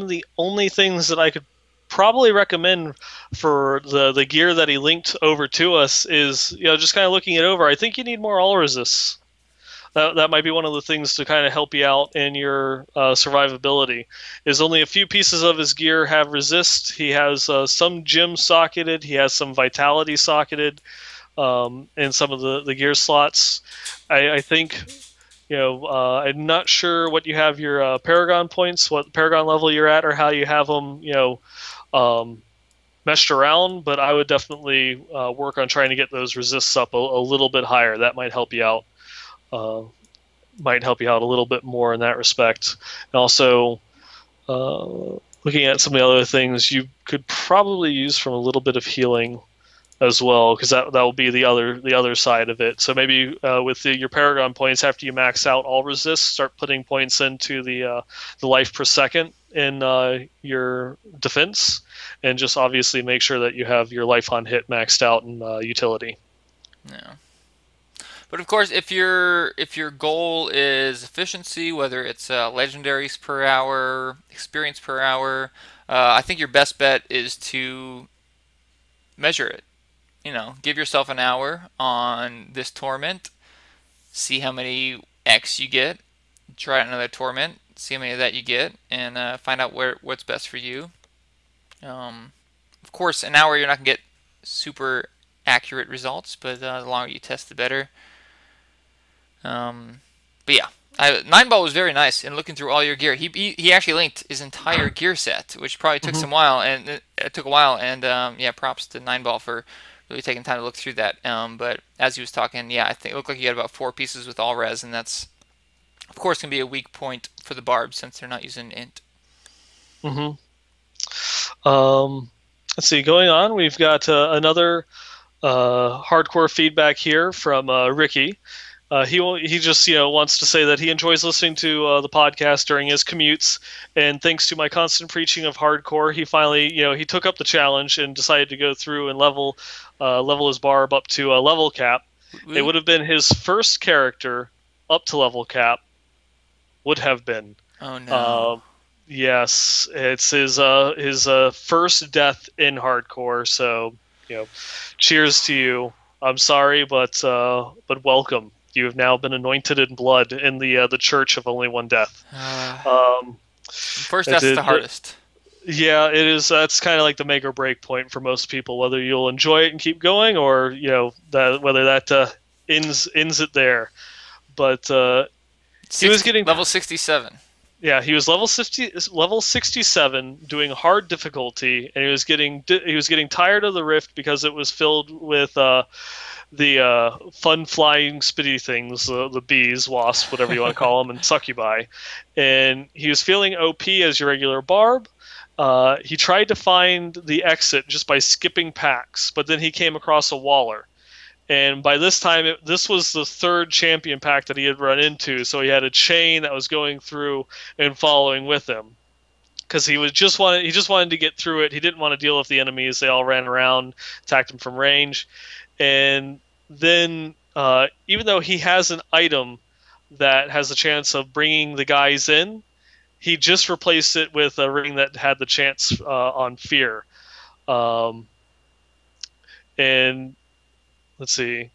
the only things that I could probably recommend for the gear that he linked over to us is, just kind of looking it over. I think you need more all resists. That might be one of the things to kind of help you out in your survivability. Is only a few pieces of his gear have resist. He has some gem socketed. He has some vitality socketed in some of the gear slots. I think. I'm not sure what you have your Paragon points, what Paragon level you're at, or how you have them, meshed around. But I would definitely work on trying to get those resists up a little bit higher. That might help you out. Might help you out a little bit more in that respect. And also, looking at some of the other things, you could probably use from a little bit of healing as well, because that will be the other side of it. So maybe with your Paragon points, after you max out all resists, start putting points into the life per second in your defense, and just obviously make sure that you have your life on hit maxed out in utility. Yeah. But of course, if your goal is efficiency, whether it's legendaries per hour, experience per hour, I think your best bet is to measure it. Give yourself an hour on this Torment, see how many X you get, try out another Torment, see how many of that you get, and find out what's best for you. Of course, an hour you're not going to get super accurate results, but the longer you test, the better. But yeah, Nineball was very nice in looking through all your gear. He actually linked his entire gear set, which probably took some while, and it took a while. And yeah, props to Nineball for really taking time to look through that. But as he was talking, yeah, I think it looked like he had about 4 pieces with all res, and that's, of course, going to be a weak point for the barbs since they're not using int. Let's see. Going on, we've got another hardcore feedback here from Ricky. He just wants to say that he enjoys listening to the podcast during his commutes, and thanks to my constant preaching of hardcore, he finally he took up the challenge and decided to go through and level his barb up to a level cap. It would have been his first character up to level cap. Would have been. Oh no. Yes, it's his first death in hardcore. So cheers to you. I'm sorry, but welcome. You have now been anointed in blood in the Church of Only One Death. First, that's the hardest. Yeah, it is. That's kind of like the make or break point for most people, whether you'll enjoy it and keep going, or whether that ends it there. But he was getting level 67. Yeah, he was level 67, doing hard difficulty, and he was getting tired of the rift because it was filled with the fun flying spitty things, the bees, wasps, whatever you want to call them, and succubi. And he was feeling OP as your regular barb. He tried to find the exit just by skipping packs, but then he came across a waller. And by this time, this was the 3rd champion pack that he had run into, so he had a chain that was going through and following with him. Because he just wanted to get through it. He didn't want to deal with the enemies. They all ran around, attacked him from range. And then even though he has an item that has a chance of bringing the guys in, he just replaced it with a ring that had the chance on fear. And let's see.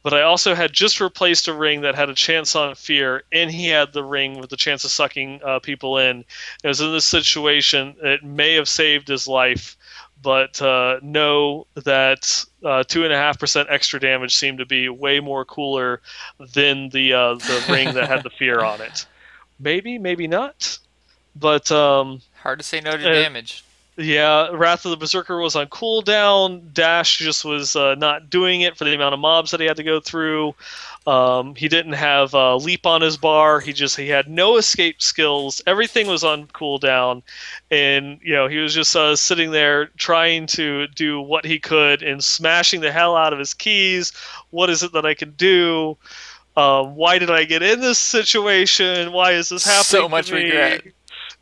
But I also had just replaced a ring that had a chance on fear, and he had the ring with the chance of sucking people in. It was in this situation. It may have saved his life, but know that 2.5% extra damage seemed to be way more cooler than the ring that had the fear on it. Maybe, maybe not. But hard to say no to damage. Yeah, Wrath of the Berserker was on cooldown. Dash just was not doing it for the amount of mobs that he had to go through. He didn't have leap on his bar. He had no escape skills. Everything was on cooldown, and he was just sitting there trying to do what he could and smashing the hell out of his keys. What is it that I can do? Why did I get in this situation? Why is this happening? So much to me? regret.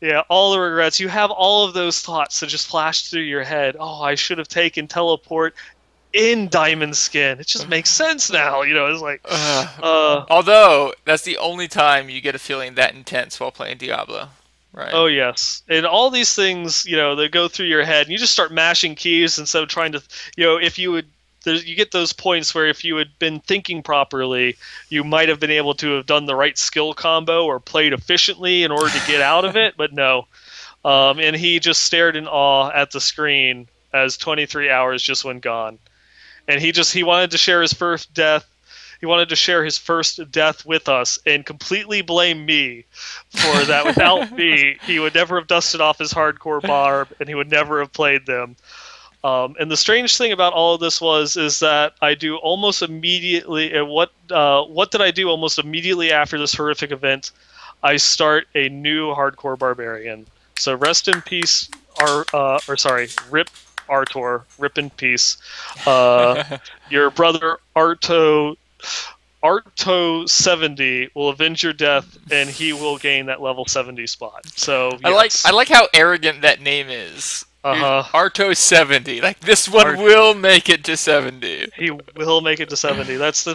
Yeah, all the regrets. You have all of those thoughts that just flash through your head. Oh, I should have taken teleport in Diamond Skin. It just makes sense now. It's like... although, that's the only time you get a feeling that intense while playing Diablo. Right. Oh, yes. And all these things, they go through your head, and you just start mashing keys instead of trying to... if you would... You get those points where if you had been thinking properly, you might have been able to have done the right skill combo or played efficiently in order to get out of it, but no. And he just stared in awe at the screen as 23 hours just went gone. And he wanted to share his first death. He wanted to share his first death with us and completely blame me for that. Without me, he would never have dusted off his hardcore barb, and he would never have played them. And the strange thing about all of this is that I do almost immediately. What did I do almost immediately after this horrific event? I start a new hardcore barbarian. So rest in peace, rip Artor, rip in peace. Your brother Arto70 will avenge your death, and he will gain that level 70 spot. So yes. I like how arrogant that name is. Arto70. Like, this one will make it to 70. He will make it to 70. That's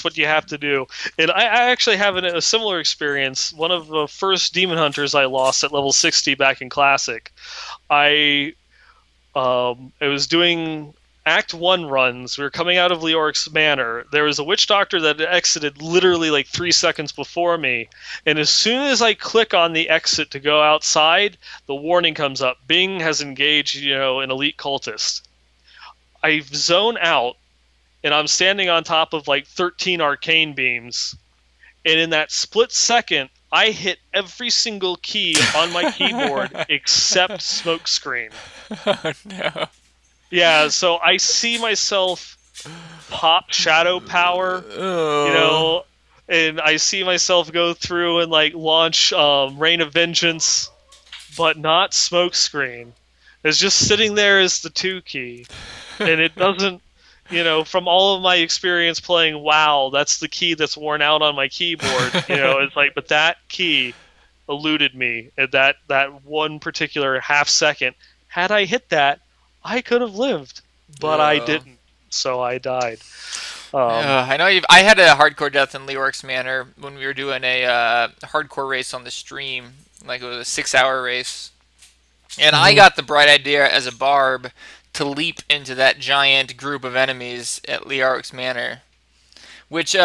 what you have to do. And I actually have a similar experience. One of the first demon hunters I lost at level 60 back in Classic. I was doing Act 1 runs. We were coming out of Leoric's Manor. There was a witch doctor that exited literally like 3 seconds before me. And as soon as I click on the exit to go outside, the warning comes up. Bing has engaged, an elite cultist. I zone out, and I'm standing on top of like 13 arcane beams. And in that split second, I hit every single key on my keyboard except smokescreen. Oh, no. Yeah, so I see myself pop shadow power, and I see myself go through and like launch Rain of Vengeance, but not Smokescreen. It's just sitting there as the 2 key, and it doesn't, from all of my experience playing WoW, that's the key that's worn out on my keyboard. It's like, but that key eluded me at that one particular half second. Had I hit that, I could have lived, but I didn't, so I died. I know I had a hardcore death in Leoric's Manor when we were doing a hardcore race on the stream. Like, it was a 6-hour race. And I got the bright idea as a barb to leap into that giant group of enemies at Leoric's Manor. Which,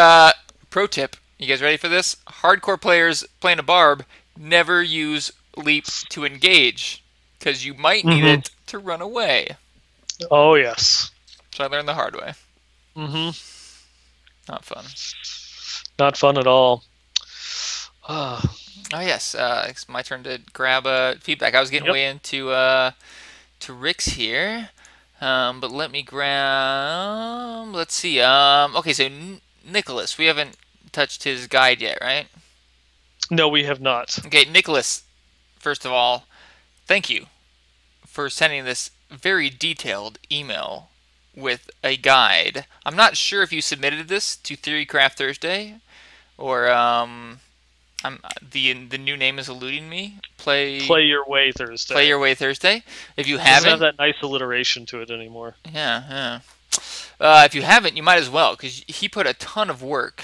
pro tip, you guys ready for this? Hardcore players playing a barb never use leap to engage, because you might need it to run away. Oh, yes. So I learned the hard way. Mm-hmm. Not fun. Not fun at all. Oh, yes. It's my turn to grab feedback. I was getting way into to Rick's here. But let me grab... Let's see. Okay, so Nicholas. We haven't touched his guide yet, right? No, we have not. Okay, Nicholas. First of all, thank you for sending this very detailed email with a guide. I'm not sure if you submitted this to Theorycraft Thursday, or the new name is eluding me. Play Your Way Thursday. Play Your Way Thursday. If you haven't, haven't, have that nice alliteration to it anymore. Yeah. If you haven't, you might as well, because he put a ton of work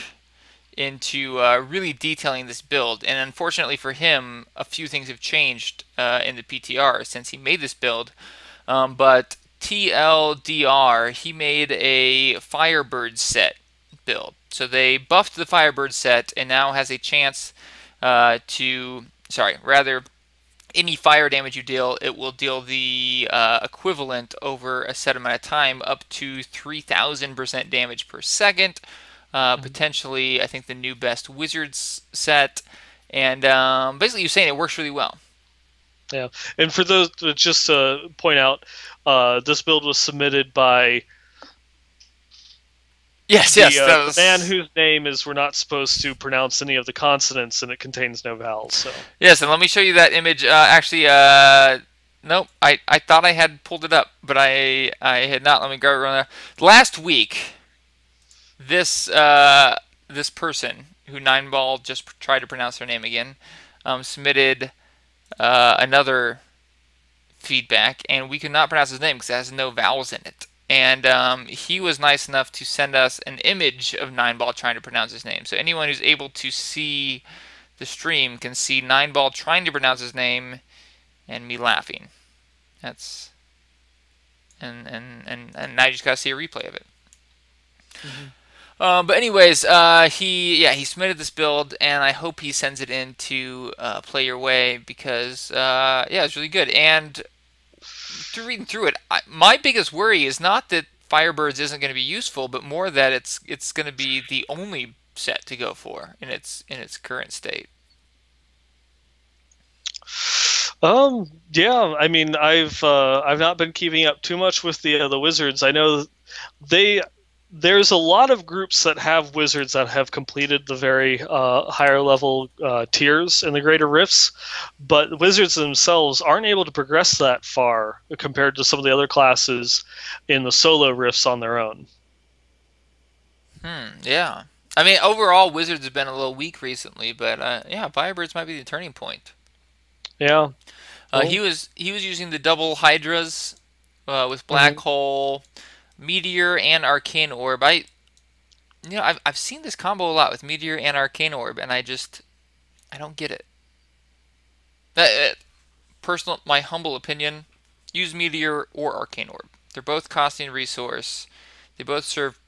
into really detailing this build. And unfortunately for him, a few things have changed in the PTR since he made this build. But TLDR, he made a Firebird set build. So they buffed the Firebird set and now has a chance any fire damage you deal, it will deal the equivalent over a set amount of time, up to 3,000% damage per second. Potentially, I think the new best Wizards set. And basically, you're saying it works really well. Yeah, and for those, just to point out, this build was submitted by the man whose name is we're not supposed to pronounce any of the consonants, and it contains no vowels. So yes, and let me show you that image. Nope, I thought I had pulled it up, but I had not. Let me go around there. Last week, this person who Nineball just tried to pronounce her name again submitted another feedback, and we could not pronounce his name because it has no vowels in it. And he was nice enough to send us an image of Nineball trying to pronounce his name. So anyone who's able to see the stream can see Nineball trying to pronounce his name and me laughing. That's and now you just gotta see a replay of it. But anyways, he submitted this build, and I hope he sends it in to Play Your Way, because it's really good. And through reading through it, my biggest worry is not that Firebirds isn't going to be useful, but more that it's going to be the only set to go for in its current state. Yeah, I mean, I've not been keeping up too much with the Wizards. I know there's a lot of groups that have Wizards that have completed the very higher level tiers in the Greater Rifts, but Wizards themselves aren't able to progress that far compared to some of the other classes in the solo Rifts on their own. Yeah. I mean, overall, Wizards have been a little weak recently, but Firebirds might be the turning point. Yeah. He was using the double Hydras with Black Hole, Meteor, and Arcane Orb. I've seen this combo a lot with Meteor and Arcane Orb, and I don't get it. My humble opinion, use Meteor or Arcane Orb. They're both costing resource. They both serve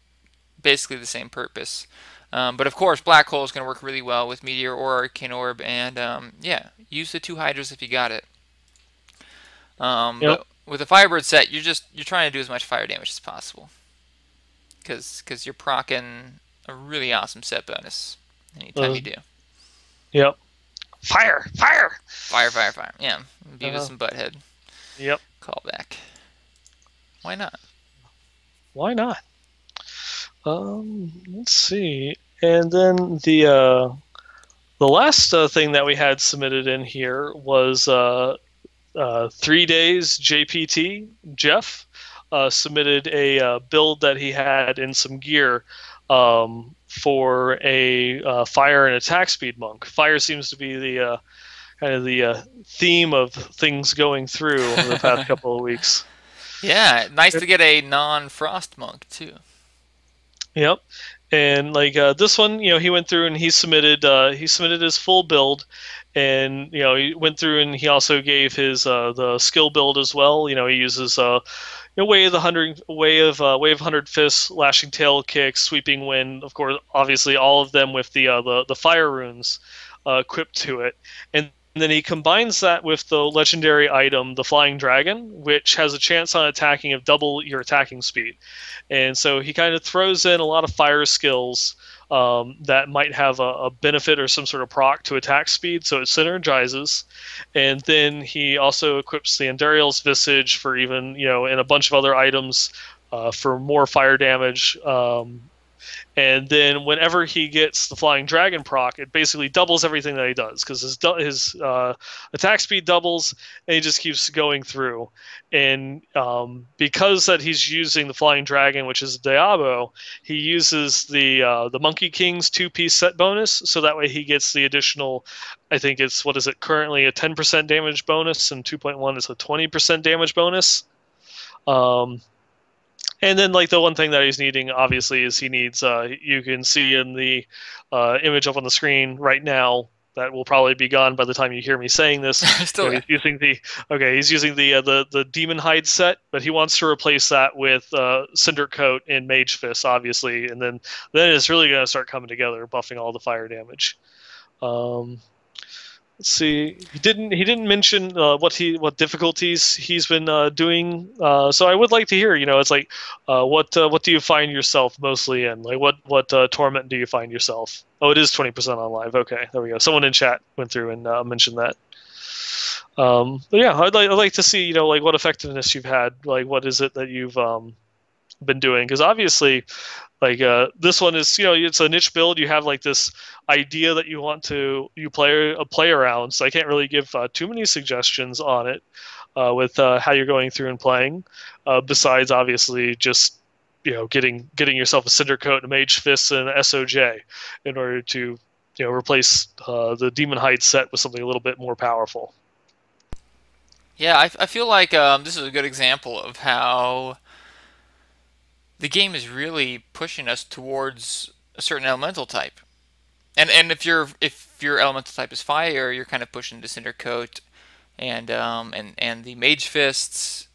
basically the same purpose. But of course, Black Hole is going to work really well with Meteor or Arcane Orb, and use the two Hydras if you got it. But with the Firebird set, you're trying to do as much fire damage as possible, because you're proccing a really awesome set bonus anytime you do. Yep. Fire. Yeah, Beavis and Butthead. Yep. Callback. Why not? Let's see. And then the last thing that we had submitted in here was 3 days JPT. Jeff submitted a build that he had in some gear for a fire and attack speed monk. Fire seems to be the kind of the theme of things going through over the past couple of weeks. Yeah, nice to get a non-frost monk too. Yep. And like this one, he went through and he submitted his full build, and he went through and he also gave his the skill build as well. He uses way of 100 fists, lashing tail kicks, sweeping wind. Of course, obviously all of them with the fire runes equipped to it, and then he combines that with the legendary item, the Flying Dragon, which has a chance on attacking of double your attacking speed. And so he kind of throws in a lot of fire skills that might have a benefit or some sort of proc to attack speed, so it synergizes. And then he also equips the Andariel's Visage for even, and a bunch of other items for more fire damage. And then whenever he gets the Flying Dragon proc, it basically doubles everything that he does, because his attack speed doubles, and he just keeps going through. And because that he's using the Flying Dragon, which is Diablo, he uses the Monkey King's 2-piece set bonus, so that way he gets the additional, I think it's, currently a 10% damage bonus, and 2.1 is a 20% damage bonus. And then, like, the one thing that he's needing, obviously, is he needs. You can see in the image up on the screen right now that will probably be gone by the time you hear me saying this. Still, He's using the He's using the Demon Hide set, but he wants to replace that with Cinder Coat and Mage Fist, obviously, and then it's really going to start coming together, buffing all the fire damage. Let's see. He didn't mention what difficulties he's been doing. So I would like to hear. It's like, what do you find yourself mostly in? Like, what torment do you find yourself? Oh, it is 20% on live. Okay, there we go. Someone in chat went through and mentioned that. But yeah, I'd like to see like what effectiveness you've had. Like, what is it that you've been doing? Because obviously, like this one is it's a niche build. You have like this idea that you want to play around. So I can't really give too many suggestions on it with how you're going through and playing. Besides obviously just getting yourself a Cinder Coat, a Mage Fist, and an SOJ in order to replace the Demon Hide set with something a little bit more powerful. yeah, I feel like this is a good example of how the game is really pushing us towards a certain elemental type. And if your elemental type is fire, you're kind of pushing to Cinder Coat and the Mage Fists.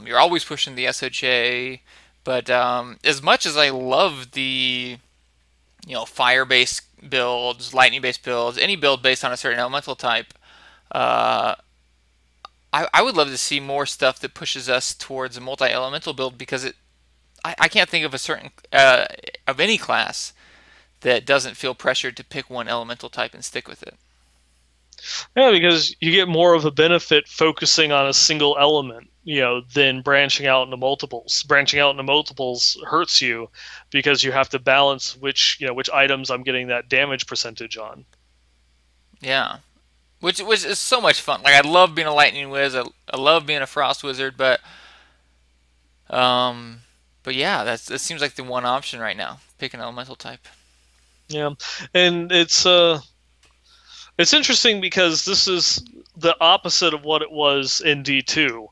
You're always pushing the SOJ. But as much as I love the fire-based builds, lightning-based builds, any build based on a certain elemental type, I would love to see more stuff that pushes us towards a multi-elemental build, because I can't think of a certain of any class that doesn't feel pressured to pick one elemental type and stick with it. Yeah, because you get more of a benefit focusing on a single element, than branching out into multiples. Branching out into multiples hurts you because you have to balance which items I'm getting that damage percentage on. Yeah, which is so much fun. Like, I love being a lightning whiz. I love being a frost wizard, but yeah, that seems like the one option right now. Pick an elemental type. Yeah, and it's interesting because this is the opposite of what it was in D2.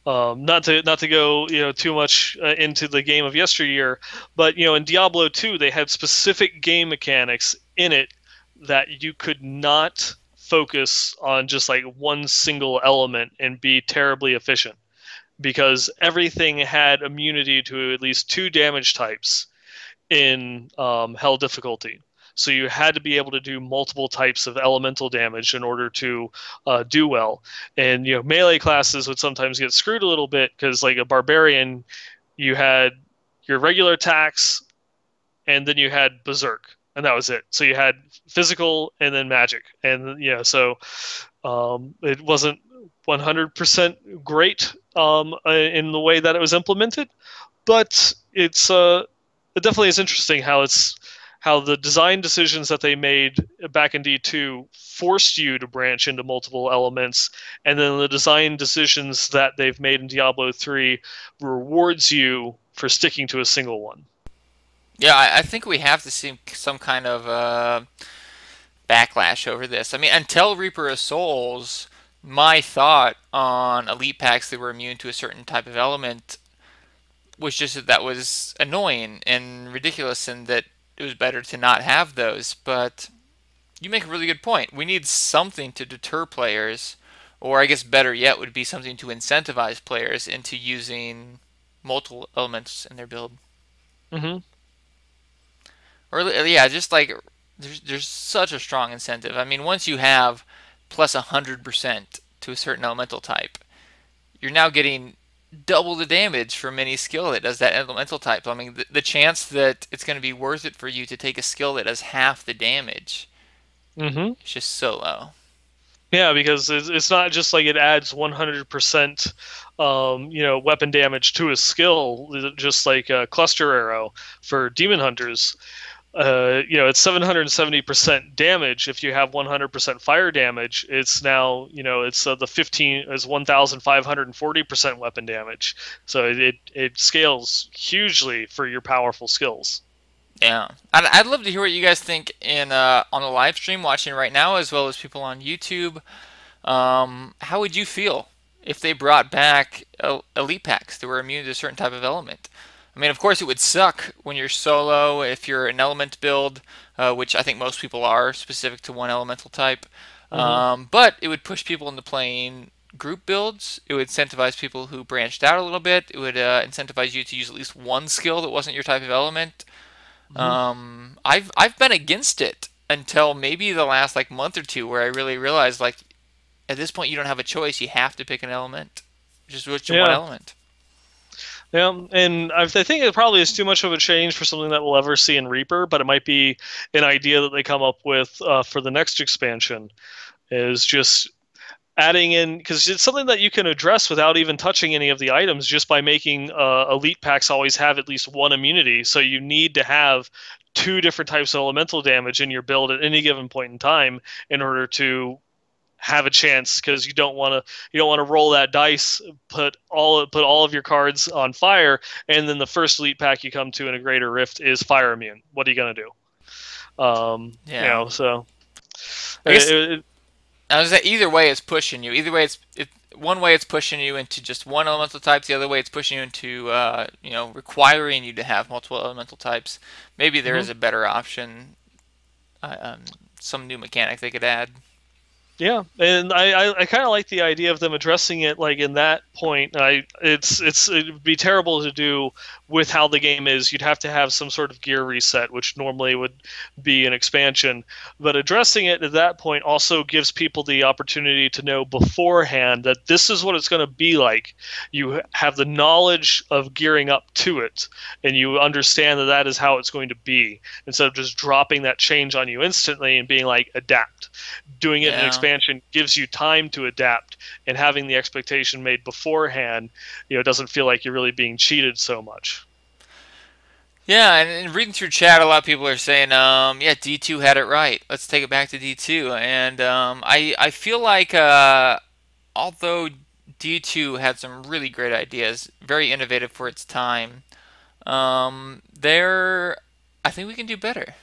Not to go too much into the game of yesteryear, but in Diablo 2 they had specific game mechanics in it that you could not focus on just like one single element and be terribly efficient, because everything had immunity to at least 2 damage types in Hell difficulty. So you had to be able to do multiple types of elemental damage in order to do well. And melee classes would sometimes get screwed a little bit because, like a barbarian, you had your regular attacks, and then you had berserk, and that was it. So you had physical and then magic, and so it wasn't 100% great in the way that it was implemented, but it definitely is interesting how the design decisions that they made back in D2 forced you to branch into multiple elements, and then the design decisions that they've made in Diablo 3 rewards you for sticking to a single one. Yeah, I think we have to see some kind of backlash over this. I mean, until Reaper of Souls, my thought on elite packs that were immune to a certain type of element was just that was annoying and ridiculous, and that it was better to not have those. But you make a really good point. We need something to deter players, or I guess better yet would be something to incentivize players into using multiple elements in their build. Mm-hmm. Or yeah, just like there's such a strong incentive. I mean, once you have plus 100% to a certain elemental type, you're now getting double the damage from any skill that does that elemental type. I mean, the chance that it's going to be worth it for you to take a skill that does half the damage is just so low. Yeah, because it's not just like it adds 100% weapon damage to a skill, just like a cluster arrow for demon hunters. It's 770% damage. If you have 100% fire damage, it's now it's the 15 is 1,540% weapon damage. So it scales hugely for your powerful skills. Yeah, I'd love to hear what you guys think on the live stream watching right now, as well as people on YouTube. How would you feel if they brought back elite packs that were immune to a certain type of element? I mean, of course, it would suck when you're solo if you're an element build, which I think most people are, specific to one elemental type. Hmm. But it would push people into playing group builds. It would incentivize people who branched out a little bit. It would incentivize you to use at least one skill that wasn't your type of element. Hmm. I've been against it until maybe the last like month or two, where I really realized like at this point you don't have a choice. You have to pick an element, just which one Yeah. element. Yeah, and I think it probably is too much of a change for something that we'll ever see in Reaper, but it might be an idea that they come up with for the next expansion. Is just adding in, because it's something that you can address without even touching any of the items, just by making elite packs always have at least one immunity. So you need to have two different types of elemental damage in your build at any given point in time in order to have a chance, because you don't want to roll that dice, put all of your cards on fire, and then the first elite pack you come to in a greater rift is fire immune. What are you going to do? Yeah, So I guess it, I was that either way it's pushing you. Either way one way it's pushing you into just one elemental type. The other way it's pushing you into requiring you to have multiple elemental types. Maybe there is mhm. a better option. Some new mechanic they could add. Yeah, and I kind of like the idea of them addressing it like in that point. It'd be terrible to do with how the game is. You'd have to have some sort of gear reset, which normally would be an expansion. But addressing it at that point also gives people the opportunity to know beforehand that this is what it's going to be like. You have the knowledge of gearing up to it, and you understand that that is how it's going to be, instead of just dropping that change on you instantly and being like, adapt. Doing it in Yeah. expansion gives you time to adapt, and having the expectation made beforehand, doesn't feel like you're really being cheated so much. Yeah, and reading through chat, a lot of people are saying, yeah, D2 had it right. Let's take it back to D2. And I feel like although D2 had some really great ideas, very innovative for its time, there I think we can do better.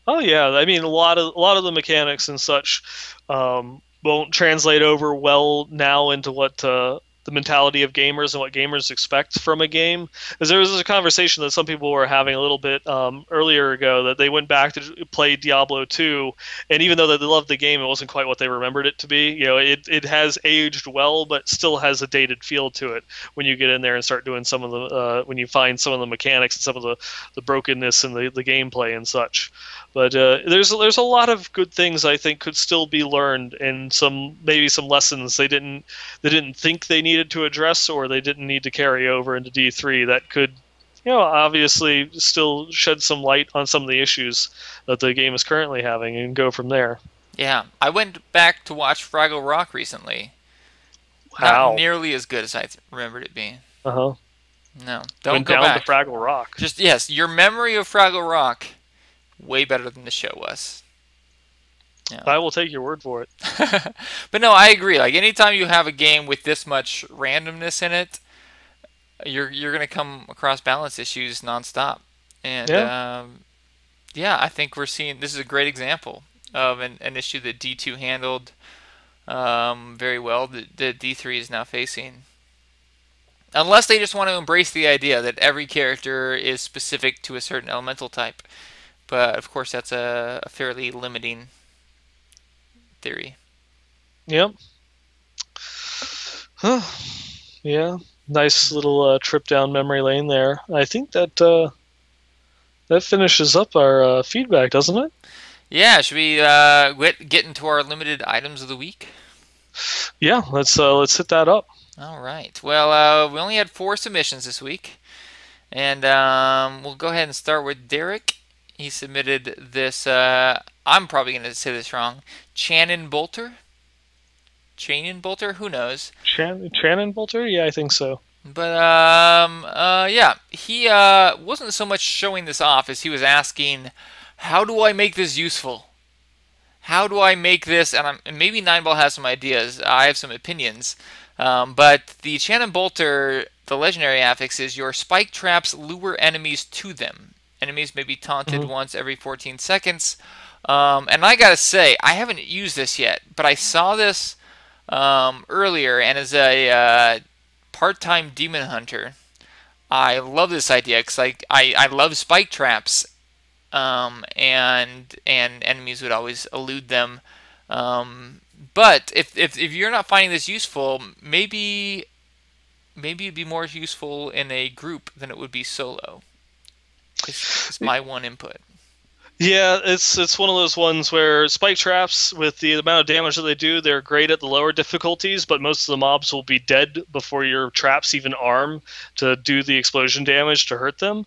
Oh yeah, I mean a lot of the mechanics and such won't translate over well now into what the mentality of gamers and what gamers expect from a game. Because there was a conversation that some people were having a little bit earlier ago, that they went back to play Diablo 2, and even though they loved the game, it wasn't quite what they remembered it to be. It has aged well, but still has a dated feel to it when you get in there and start doing some of the when you find some of the mechanics and some of the brokenness in the gameplay and such. But there's a lot of good things I think could still be learned, and maybe some lessons they didn't think they needed to address, or they didn't need to carry over into D3, that could, obviously still shed some light on some of the issues that the game is currently having, and go from there. Yeah, I went back to watch Fraggle Rock recently. Not How? nearly as good as I remembered it being. Uh-huh. No, don't Went go down to back. Fraggle Rock. Just yes, your memory of Fraggle Rock way better than the show was. Yeah. I will take your word for it. But no, I agree. Like anytime you have a game with this much randomness in it, you're gonna come across balance issues nonstop. And Yeah. yeah, I think we're seeing this is a great example of an issue that D2 handled very well that D3 is now facing. Unless they just want to embrace the idea that every character is specific to a certain elemental type. But of course, that's a fairly limiting theory. Yep. Huh. Yeah. Nice little trip down memory lane there. I think that finishes up our feedback, doesn't it? Yeah, should we get into our limited items of the week? Yeah. Let's hit that up. All right. Well, we only had 4 submissions this week, and we'll go ahead and start with Derek. He submitted this. I'm probably going to say this wrong. Channon Bolter. Channon Bolter. Who knows? Channon Bolter? Yeah, I think so. But yeah, he wasn't so much showing this off as he was asking, "How do I make this useful? How do I make this?" And maybe Nineball has some ideas. I have some opinions. But the Channon Bolter, the legendary affix is your spike traps lure enemies to them. Enemies may be taunted once every 14 seconds. And I gotta say, I haven't used this yet, but I saw this earlier, and as a part-time demon hunter, I love this idea because I love spike traps, and enemies would always elude them. But if you're not finding this useful, maybe it'd be more useful in a group than it would be solo. It's my one input. Yeah, it's one of those ones where spike traps, with the amount of damage that they do, they're great at the lower difficulties, but most of the mobs will be dead before your traps even arm to do the explosion damage to hurt them.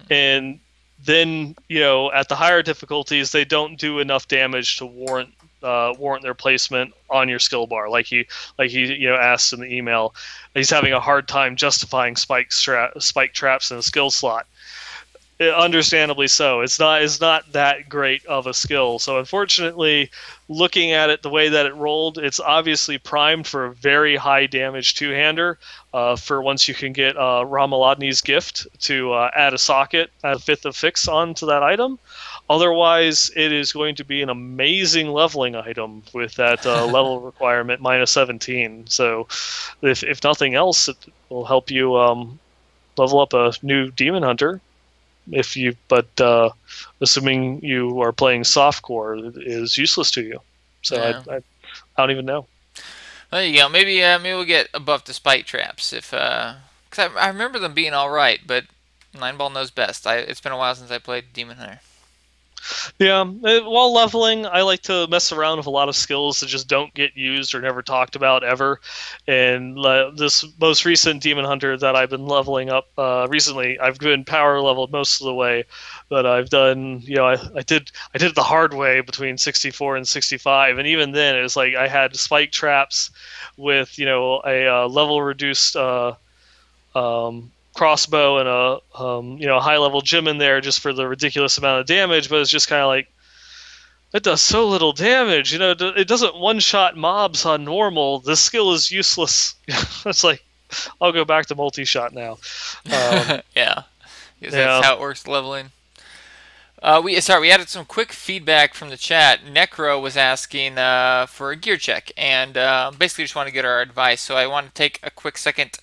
And then, at the higher difficulties, they don't do enough damage to warrant their placement on your skill bar, like he asked in the email. He's having a hard time justifying spike traps in a skill slot. Understandably so. It's not that great of a skill. So unfortunately, looking at it the way that it rolled, it's obviously primed for a very high damage two-hander. For once you can get Ramaladni's gift to add a socket, add a fifth of fix onto that item. Otherwise, it is going to be an amazing leveling item with that level requirement -17. So, if nothing else, it will help you level up a new Demon Hunter. Assuming you are playing softcore, it is useless to you. So Yeah. I don't even know. There you go. Maybe we'll get a buff to spike traps because I remember them being all right, but Nineball knows best. It's been a while since I played Demon Hunter. Yeah, while leveling, I like to mess around with a lot of skills that just don't get used or never talked about ever. And this most recent Demon Hunter that I've been leveling up recently, I've been power leveled most of the way, but I've done, I did it the hard way between 64 and 65, and even then it was like I had spike traps with a level reduced crossbow and a high level gem in there just for the ridiculous amount of damage, but it's just kind of like, it does so little damage. It doesn't one shot mobs on normal. This skill is useless. It's like, I'll go back to multi shot now. Yeah, that's how it works leveling. We added some quick feedback from the chat. Necro was asking for a gear check, and basically just want to get our advice. So I want to take a quick second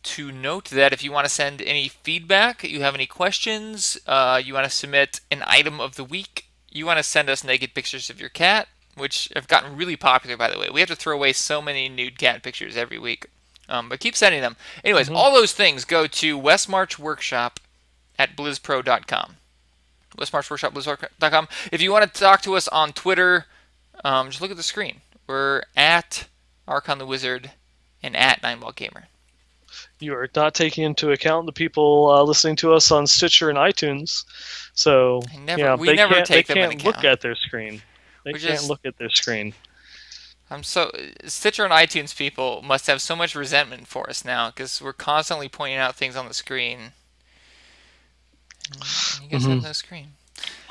to note that if you want to send any feedback, you have any questions, you want to submit an item of the week, you want to send us naked pictures of your cat, which have gotten really popular, by the way. We have to throw away so many nude cat pictures every week, but keep sending them. Anyways, all those things go to Westmarch Workshop at blizzpro.com. Westmarch Workshop, blizzpro.com. If you want to talk to us on Twitter, just look at the screen. We're at Archon the Wizard and at Nineballgamer. You are not taking into account the people listening to us on Stitcher and iTunes. So they can't look at their screen. They can't look at their screen. Stitcher and iTunes people must have so much resentment for us now because we're constantly pointing out things on the screen. You guys have no screen.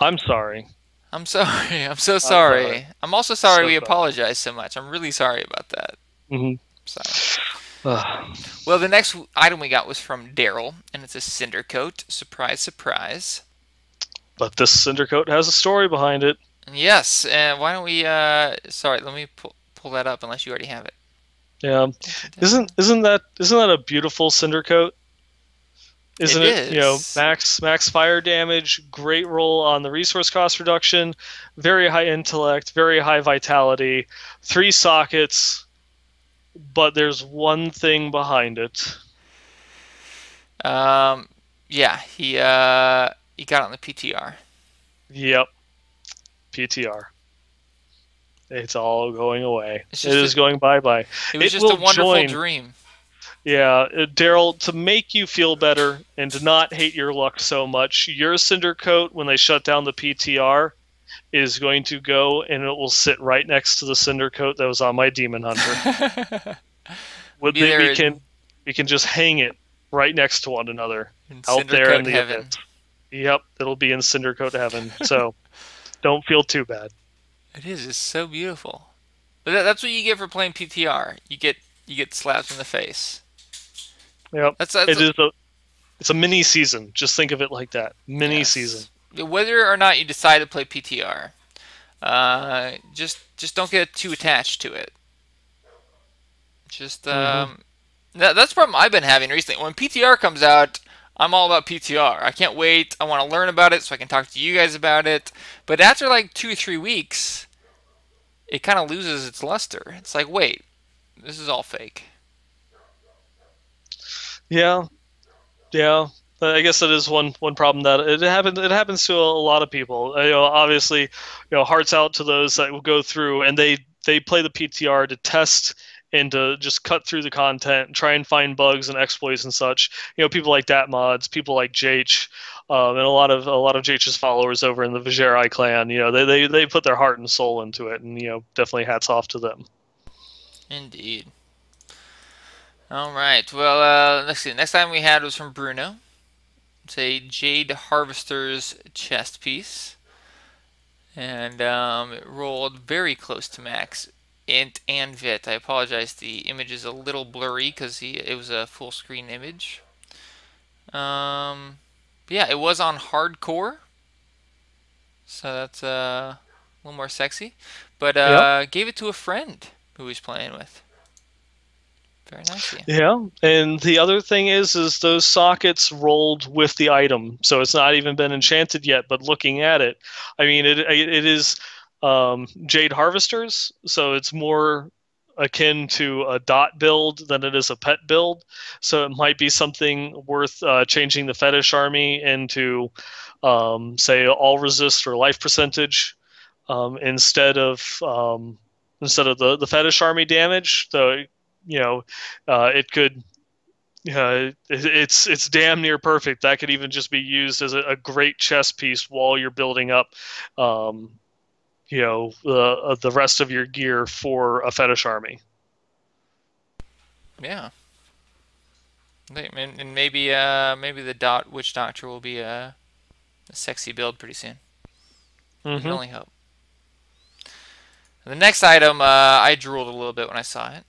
I'm sorry. I'm sorry. I'm so sorry. I'm also sorry we apologize so much. I'm really sorry about that. Sorry. Well, the next item we got was from Daryl, and it's a Cinder Coat. Surprise, surprise. But this Cinder Coat has a story behind it. Yes, and why don't we... sorry, let me pull that up, unless you already have it. Yeah. Isn't that a beautiful Cinder Coat? Isn't it? Max fire damage, great roll on the resource cost reduction, very high intellect, very high vitality, 3 sockets... But there's one thing behind it. Yeah, he got on the PTR. Yep, PTR. It's all going away. It is going bye-bye. It was just a wonderful dream. Yeah, Daryl, to make you feel better and to not hate your luck so much, your Cinder Coat, when they shut down the PTR, is going to go and it will sit right next to the Cinder Coat that was on my Demon Hunter. We can just hang it right next to one another out there in the event. Yep, it'll be in Cinder Coat heaven. So don't feel too bad. It is. It's so beautiful. But that's what you get for playing PTR. You get slapped in the face. Yep. It's a mini season. Just think of it like that. Mini season. Whether or not you decide to play PTR, just don't get too attached to it. Just That's the problem I've been having recently. When PTR comes out, I'm all about PTR. I can't wait. I want to learn about it so I can talk to you guys about it. But after like 2 or 3 weeks, it kind of loses its luster. It's like, wait, this is all fake. Yeah, yeah. I guess that is one problem that it happens to a lot of people. Obviously, hearts out to those that will go through and they play the PTR to test and to just cut through the content, try and find bugs and exploits and such. People like Mods, people like JH, and a lot of Jh's followers over in the Vigerai clan. They put their heart and soul into it, and definitely hats off to them. Indeed. All right. Well, let's see. Next time we had was from Bruno. It's a Jade Harvester's chest piece. And it rolled very close to max int and vit. I apologize, the image is a little blurry because it was a full screen image. Yeah, it was on hardcore, so that's a little more sexy. But Yep. gave it to a friend who he's playing with. Very nicely. Yeah, and the other thing is those sockets rolled with the item, so it's not even been enchanted yet. But looking at it, I mean, it is Jade Harvesters, so it's more akin to a dot build than it is a pet build. So it might be something worth changing the fetish army into, say, all resist or life percentage instead of the fetish army damage. Though it could. It's damn near perfect. That could even just be used as a great chess piece while you're building up, the rest of your gear for a fetish army. Yeah. And maybe the Witch Doctor will be a sexy build pretty soon. You can only hope. The next item, I drooled a little bit when I saw it.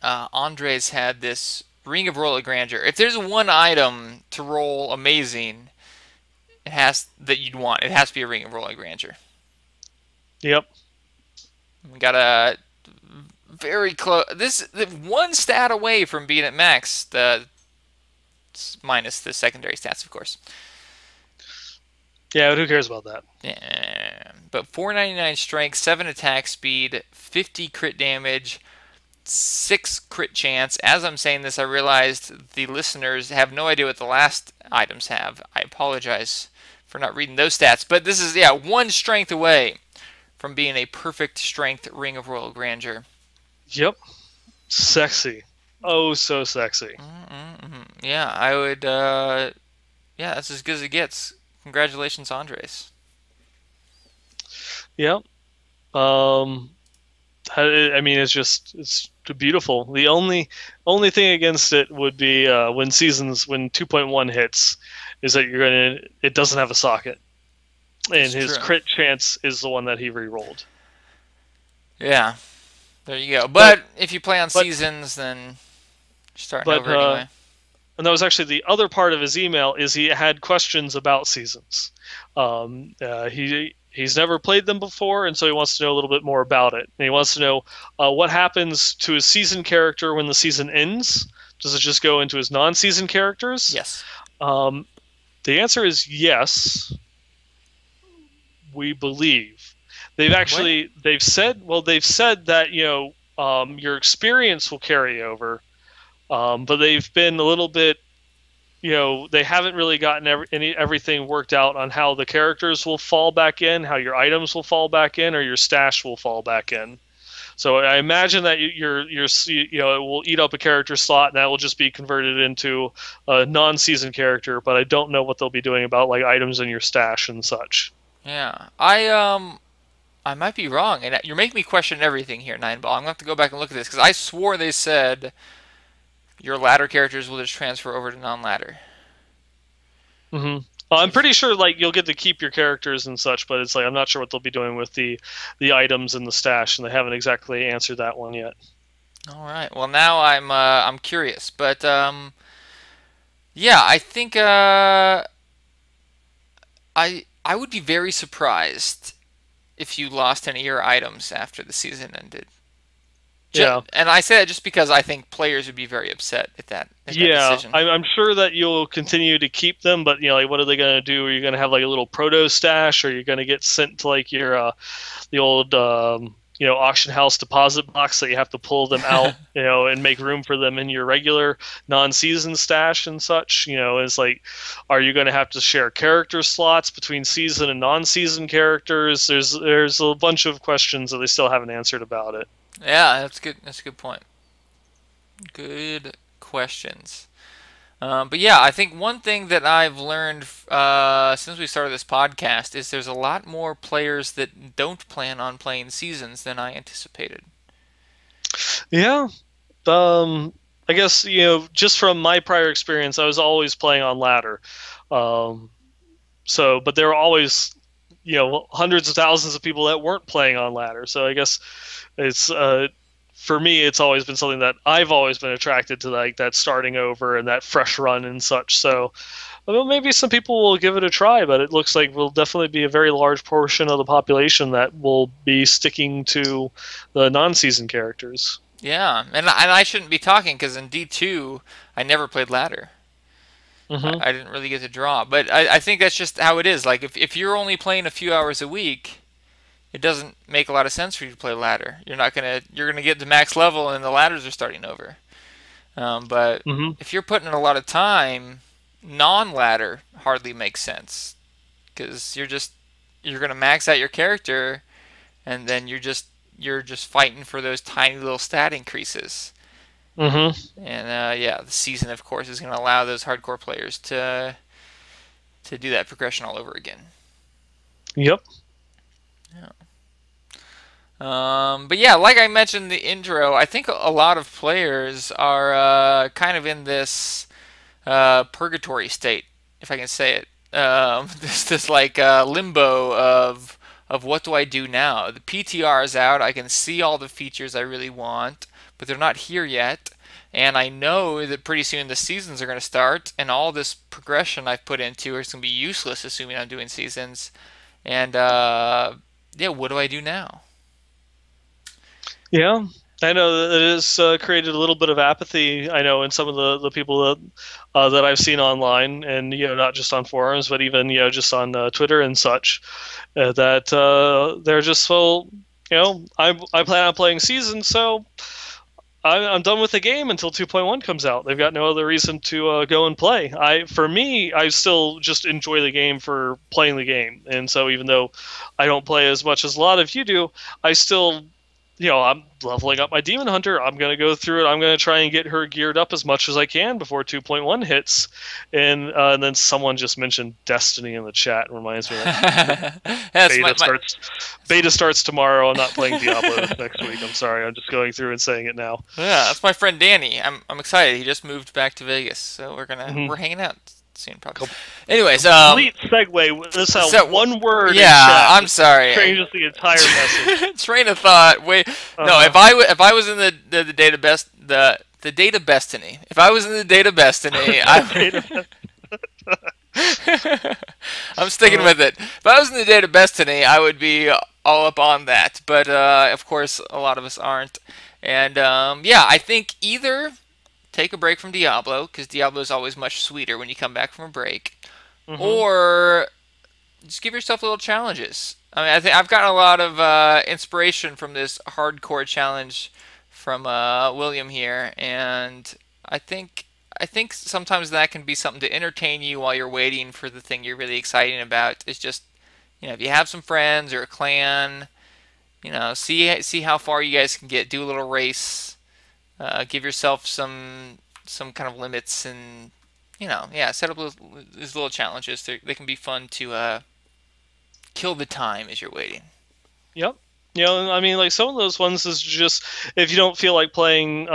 Andres had this Ring of Royal Grandeur. If there's one item to roll amazing, that you'd want, it has to be a Ring of Royal Grandeur. Yep. We got a very close. This one stat away from being at max. Minus the secondary stats, of course. Yeah, but who cares about that? Yeah, but 499 strength, 7 attack speed, 50 crit damage, 6 crit chance. As I'm saying this, I realized the listeners have no idea what the last items have. I apologize for not reading those stats, but this is, yeah, 1 strength away from being a perfect strength Ring of Royal Grandeur. Yep. Sexy. Oh, so sexy. Yeah, I would, yeah, that's as good as it gets. Congratulations, Andres. Yep. I mean, it's beautiful. The only thing against it would be when 2.1 hits, is that it doesn't have a socket, and his crit chance is the one that he re-rolled. Yeah, there you go. But if you play on seasons, then you're starting over anyway. And that was actually the other part of his email, is he had questions about seasons. He's never played them before, and so he wants to know a little bit more about it. And he wants to know what happens to his season character when the season ends. Does it just go into his non-season characters? Yes. The answer is yes. We believe. They've said that your experience will carry over, but they've been a little bit. They haven't really gotten everything worked out on how the characters will fall back in, how your items will fall back in, or your stash will fall back in. So I imagine that it will eat up a character slot, and that will just be converted into a non-season character. But I don't know what they'll be doing about like items in your stash and such. Yeah, I might be wrong, and you're making me question everything here, Nineball. I'm gonna have to go back and look at this because I swore they said your ladder characters will just transfer over to non-ladder. I'm pretty sure like you'll get to keep your characters and such, but it's like I'm not sure what they'll be doing with the items in the stash, and they haven't exactly answered that one yet. All right. Well, now I'm curious, but yeah, I think I would be very surprised if you lost any of your items after the season ended. Yeah. And I say that just because I think players would be very upset at that decision. I'm sure that you'll continue to keep them, but like, what are they going to do? Are you going to have like a little proto stash, or are you going to get sent to like your the old auction house deposit box that you have to pull them out, and make room for them in your regular non-season stash and such? It's like, are you going to have to share character slots between season and non-season characters? There's a bunch of questions that they still haven't answered about it. Yeah, that's good. That's a good point. Good questions. But yeah, I think one thing that I've learned since we started this podcast is there's a lot more players that don't plan on playing seasons than I anticipated. Yeah. I guess, just from my prior experience, I was always playing on ladder. But there were always, hundreds of thousands of people that weren't playing on ladder. So I guess it's for me, it's always been something that I've always been attracted to, like that starting over and that fresh run and such. So, maybe some people will give it a try, but it looks like will definitely be a very large portion of the population that will be sticking to the non-season characters. Yeah, and I shouldn't be talking because in D2 I never played ladder. Mm-hmm. I didn't really get to draw, but I think that's just how it is. Like if you're only playing a few hours a week, it doesn't make a lot of sense for you to play ladder. You're gonna get to max level and the ladders are starting over. But if you're putting in a lot of time, non-ladder hardly makes sense because you're gonna max out your character, and then you're just fighting for those tiny little stat increases. Mm-hmm. And the season, of course, is gonna allow those hardcore players to do that progression all over again. Yep. Yeah. But yeah, like I mentioned in the intro, I think a lot of players are kind of in this purgatory state, if I can say it. This like limbo of what do I do now? The PTR is out. I can see all the features I really want, but they're not here yet. And I know that pretty soon the seasons are going to start, and all this progression I've put into is going to be useless, assuming I'm doing seasons. And what do I do now? Yeah, I know that it has created a little bit of apathy. I know in some of the people that I've seen online, and not just on forums, but even just on Twitter and such, that they're just I plan on playing seasons, so I'm done with the game until 2.1 comes out. They've got no other reason to go and play. For me, I still just enjoy the game for playing the game, and so even though I don't play as much as a lot of you do, I still. I'm leveling up my Demon Hunter. I'm going to go through it. I'm going to try and get her geared up as much as I can before 2.1 hits. And then someone just mentioned Destiny in the chat. It reminds me of beta starts tomorrow. I'm not playing Diablo next week. I'm sorry. I'm just going through and saying it now. Yeah, that's my friend Danny. I'm excited. He just moved back to Vegas, so we're hanging out soon, probably. Anyways, complete segue. This one word. Yeah, in chat I'm sorry. Changes the entire message. Train of thought. Wait, no. If I was in the data best the data bestiny. If I was in the data bestiny, I'm sticking with it. If I was in the data bestiny, I would be all up on that. But of course, a lot of us aren't. And I think either take a break from Diablo, because Diablo is always much sweeter when you come back from a break, or just give yourself little challenges. I mean, I think I've gotten a lot of inspiration from this hardcore challenge from William here, and I think sometimes that can be something to entertain you while you're waiting for the thing you're really excited about. It's just, if you have some friends or a clan, see how far you guys can get. Do a little race. Give yourself some kind of limits, and set up these little challenges. They can be fun to kill the time as you're waiting. Yep. I mean, like some of those ones is just if you don't feel like playing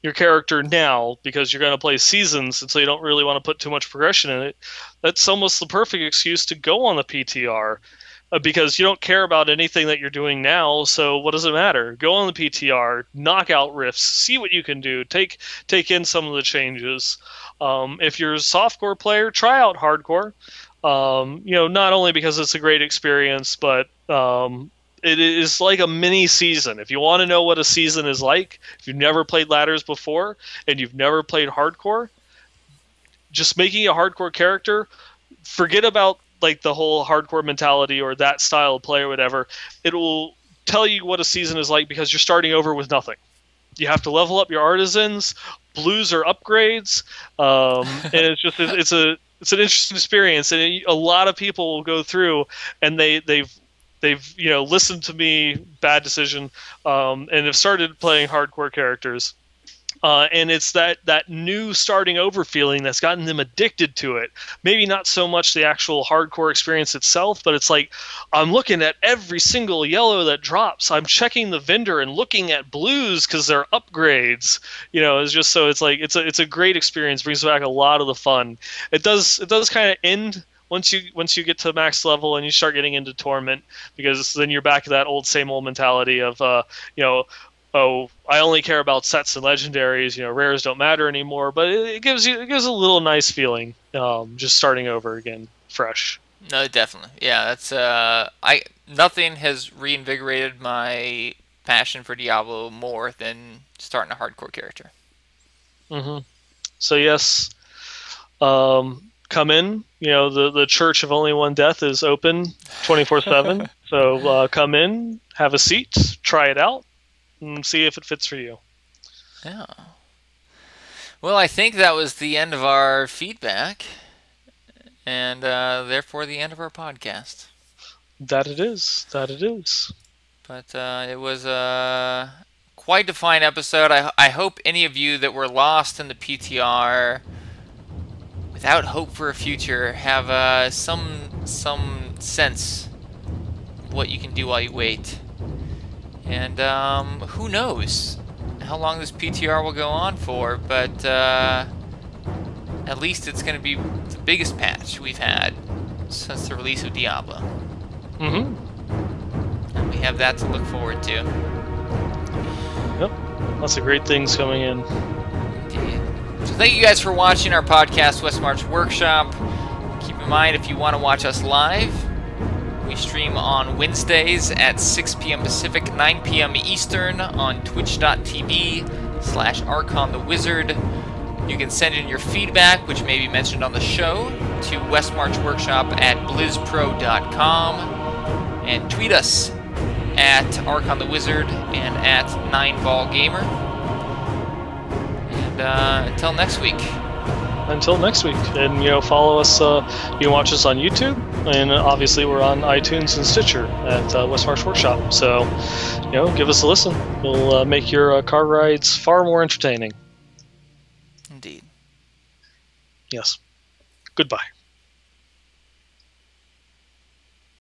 your character now because you're going to play seasons, and so you don't really want to put too much progression in it. That's almost the perfect excuse to go on the PTR. Because you don't care about anything that you're doing now, so what does it matter? Go on the PTR, knock out rifts, see what you can do, take in some of the changes. If you're a softcore player, try out hardcore. Not only because it's a great experience, but it is like a mini season. If you want to know what a season is like, if you've never played ladders before and you've never played hardcore, just making a hardcore character, forget about like the whole hardcore mentality or that style of play or whatever. It will tell you what a season is like because you're starting over with nothing. You have to level up your artisans. Blues are upgrades, and it's an interesting experience. And a lot of people will go through and they've listened to me, bad decision, and have started playing hardcore characters. And it's that new starting over feeling that's gotten them addicted to it. Maybe not so much the actual hardcore experience itself, but it's like, I'm looking at every single yellow that drops. I'm checking the vendor and looking at blues because they're upgrades. It's just so it's like it's a great experience. Brings back a lot of the fun. It does kind of end once you get to max level and you start getting into Torment, because then you're back to that same old mentality of oh, I only care about sets and legendaries. Rares don't matter anymore. But it gives a little nice feeling, just starting over again, fresh. No, definitely, yeah. That's nothing has reinvigorated my passion for Diablo more than starting a hardcore character. Mm-hmm. So yes, come in. The Church of Only One Death is open 24/7. So come in, have a seat, try it out, and see if it fits for you. Yeah. Well, I think that was the end of our feedback, and therefore the end of our podcast. That it is. But it was quite a fine episode. I hope any of you that were lost in the PTR without hope for a future have some sense of what you can do while you wait. And who knows how long this PTR will go on for, but at least it's going to be the biggest patch we've had since the release of Diablo. Mm-hmm. And we have that to look forward to. Yep. Lots of great things coming in. Indeed. So thank you guys for watching our podcast, Westmarch Workshop. Keep in mind, if you want to watch us live, we stream on Wednesdays at 6 p.m. Pacific, 9 p.m. Eastern on twitch.tv/ArchonTheWizard. You can send in your feedback, which may be mentioned on the show, to westmarchworkshop@blizzpro.com, and tweet us at ArchonTheWizard and at 9ballgamer. And until next week. And follow us. You can watch us on YouTube, and obviously we're on iTunes and Stitcher at Westmarch Workshop. So give us a listen. We'll make your car rides far more entertaining. Indeed. Yes. Goodbye.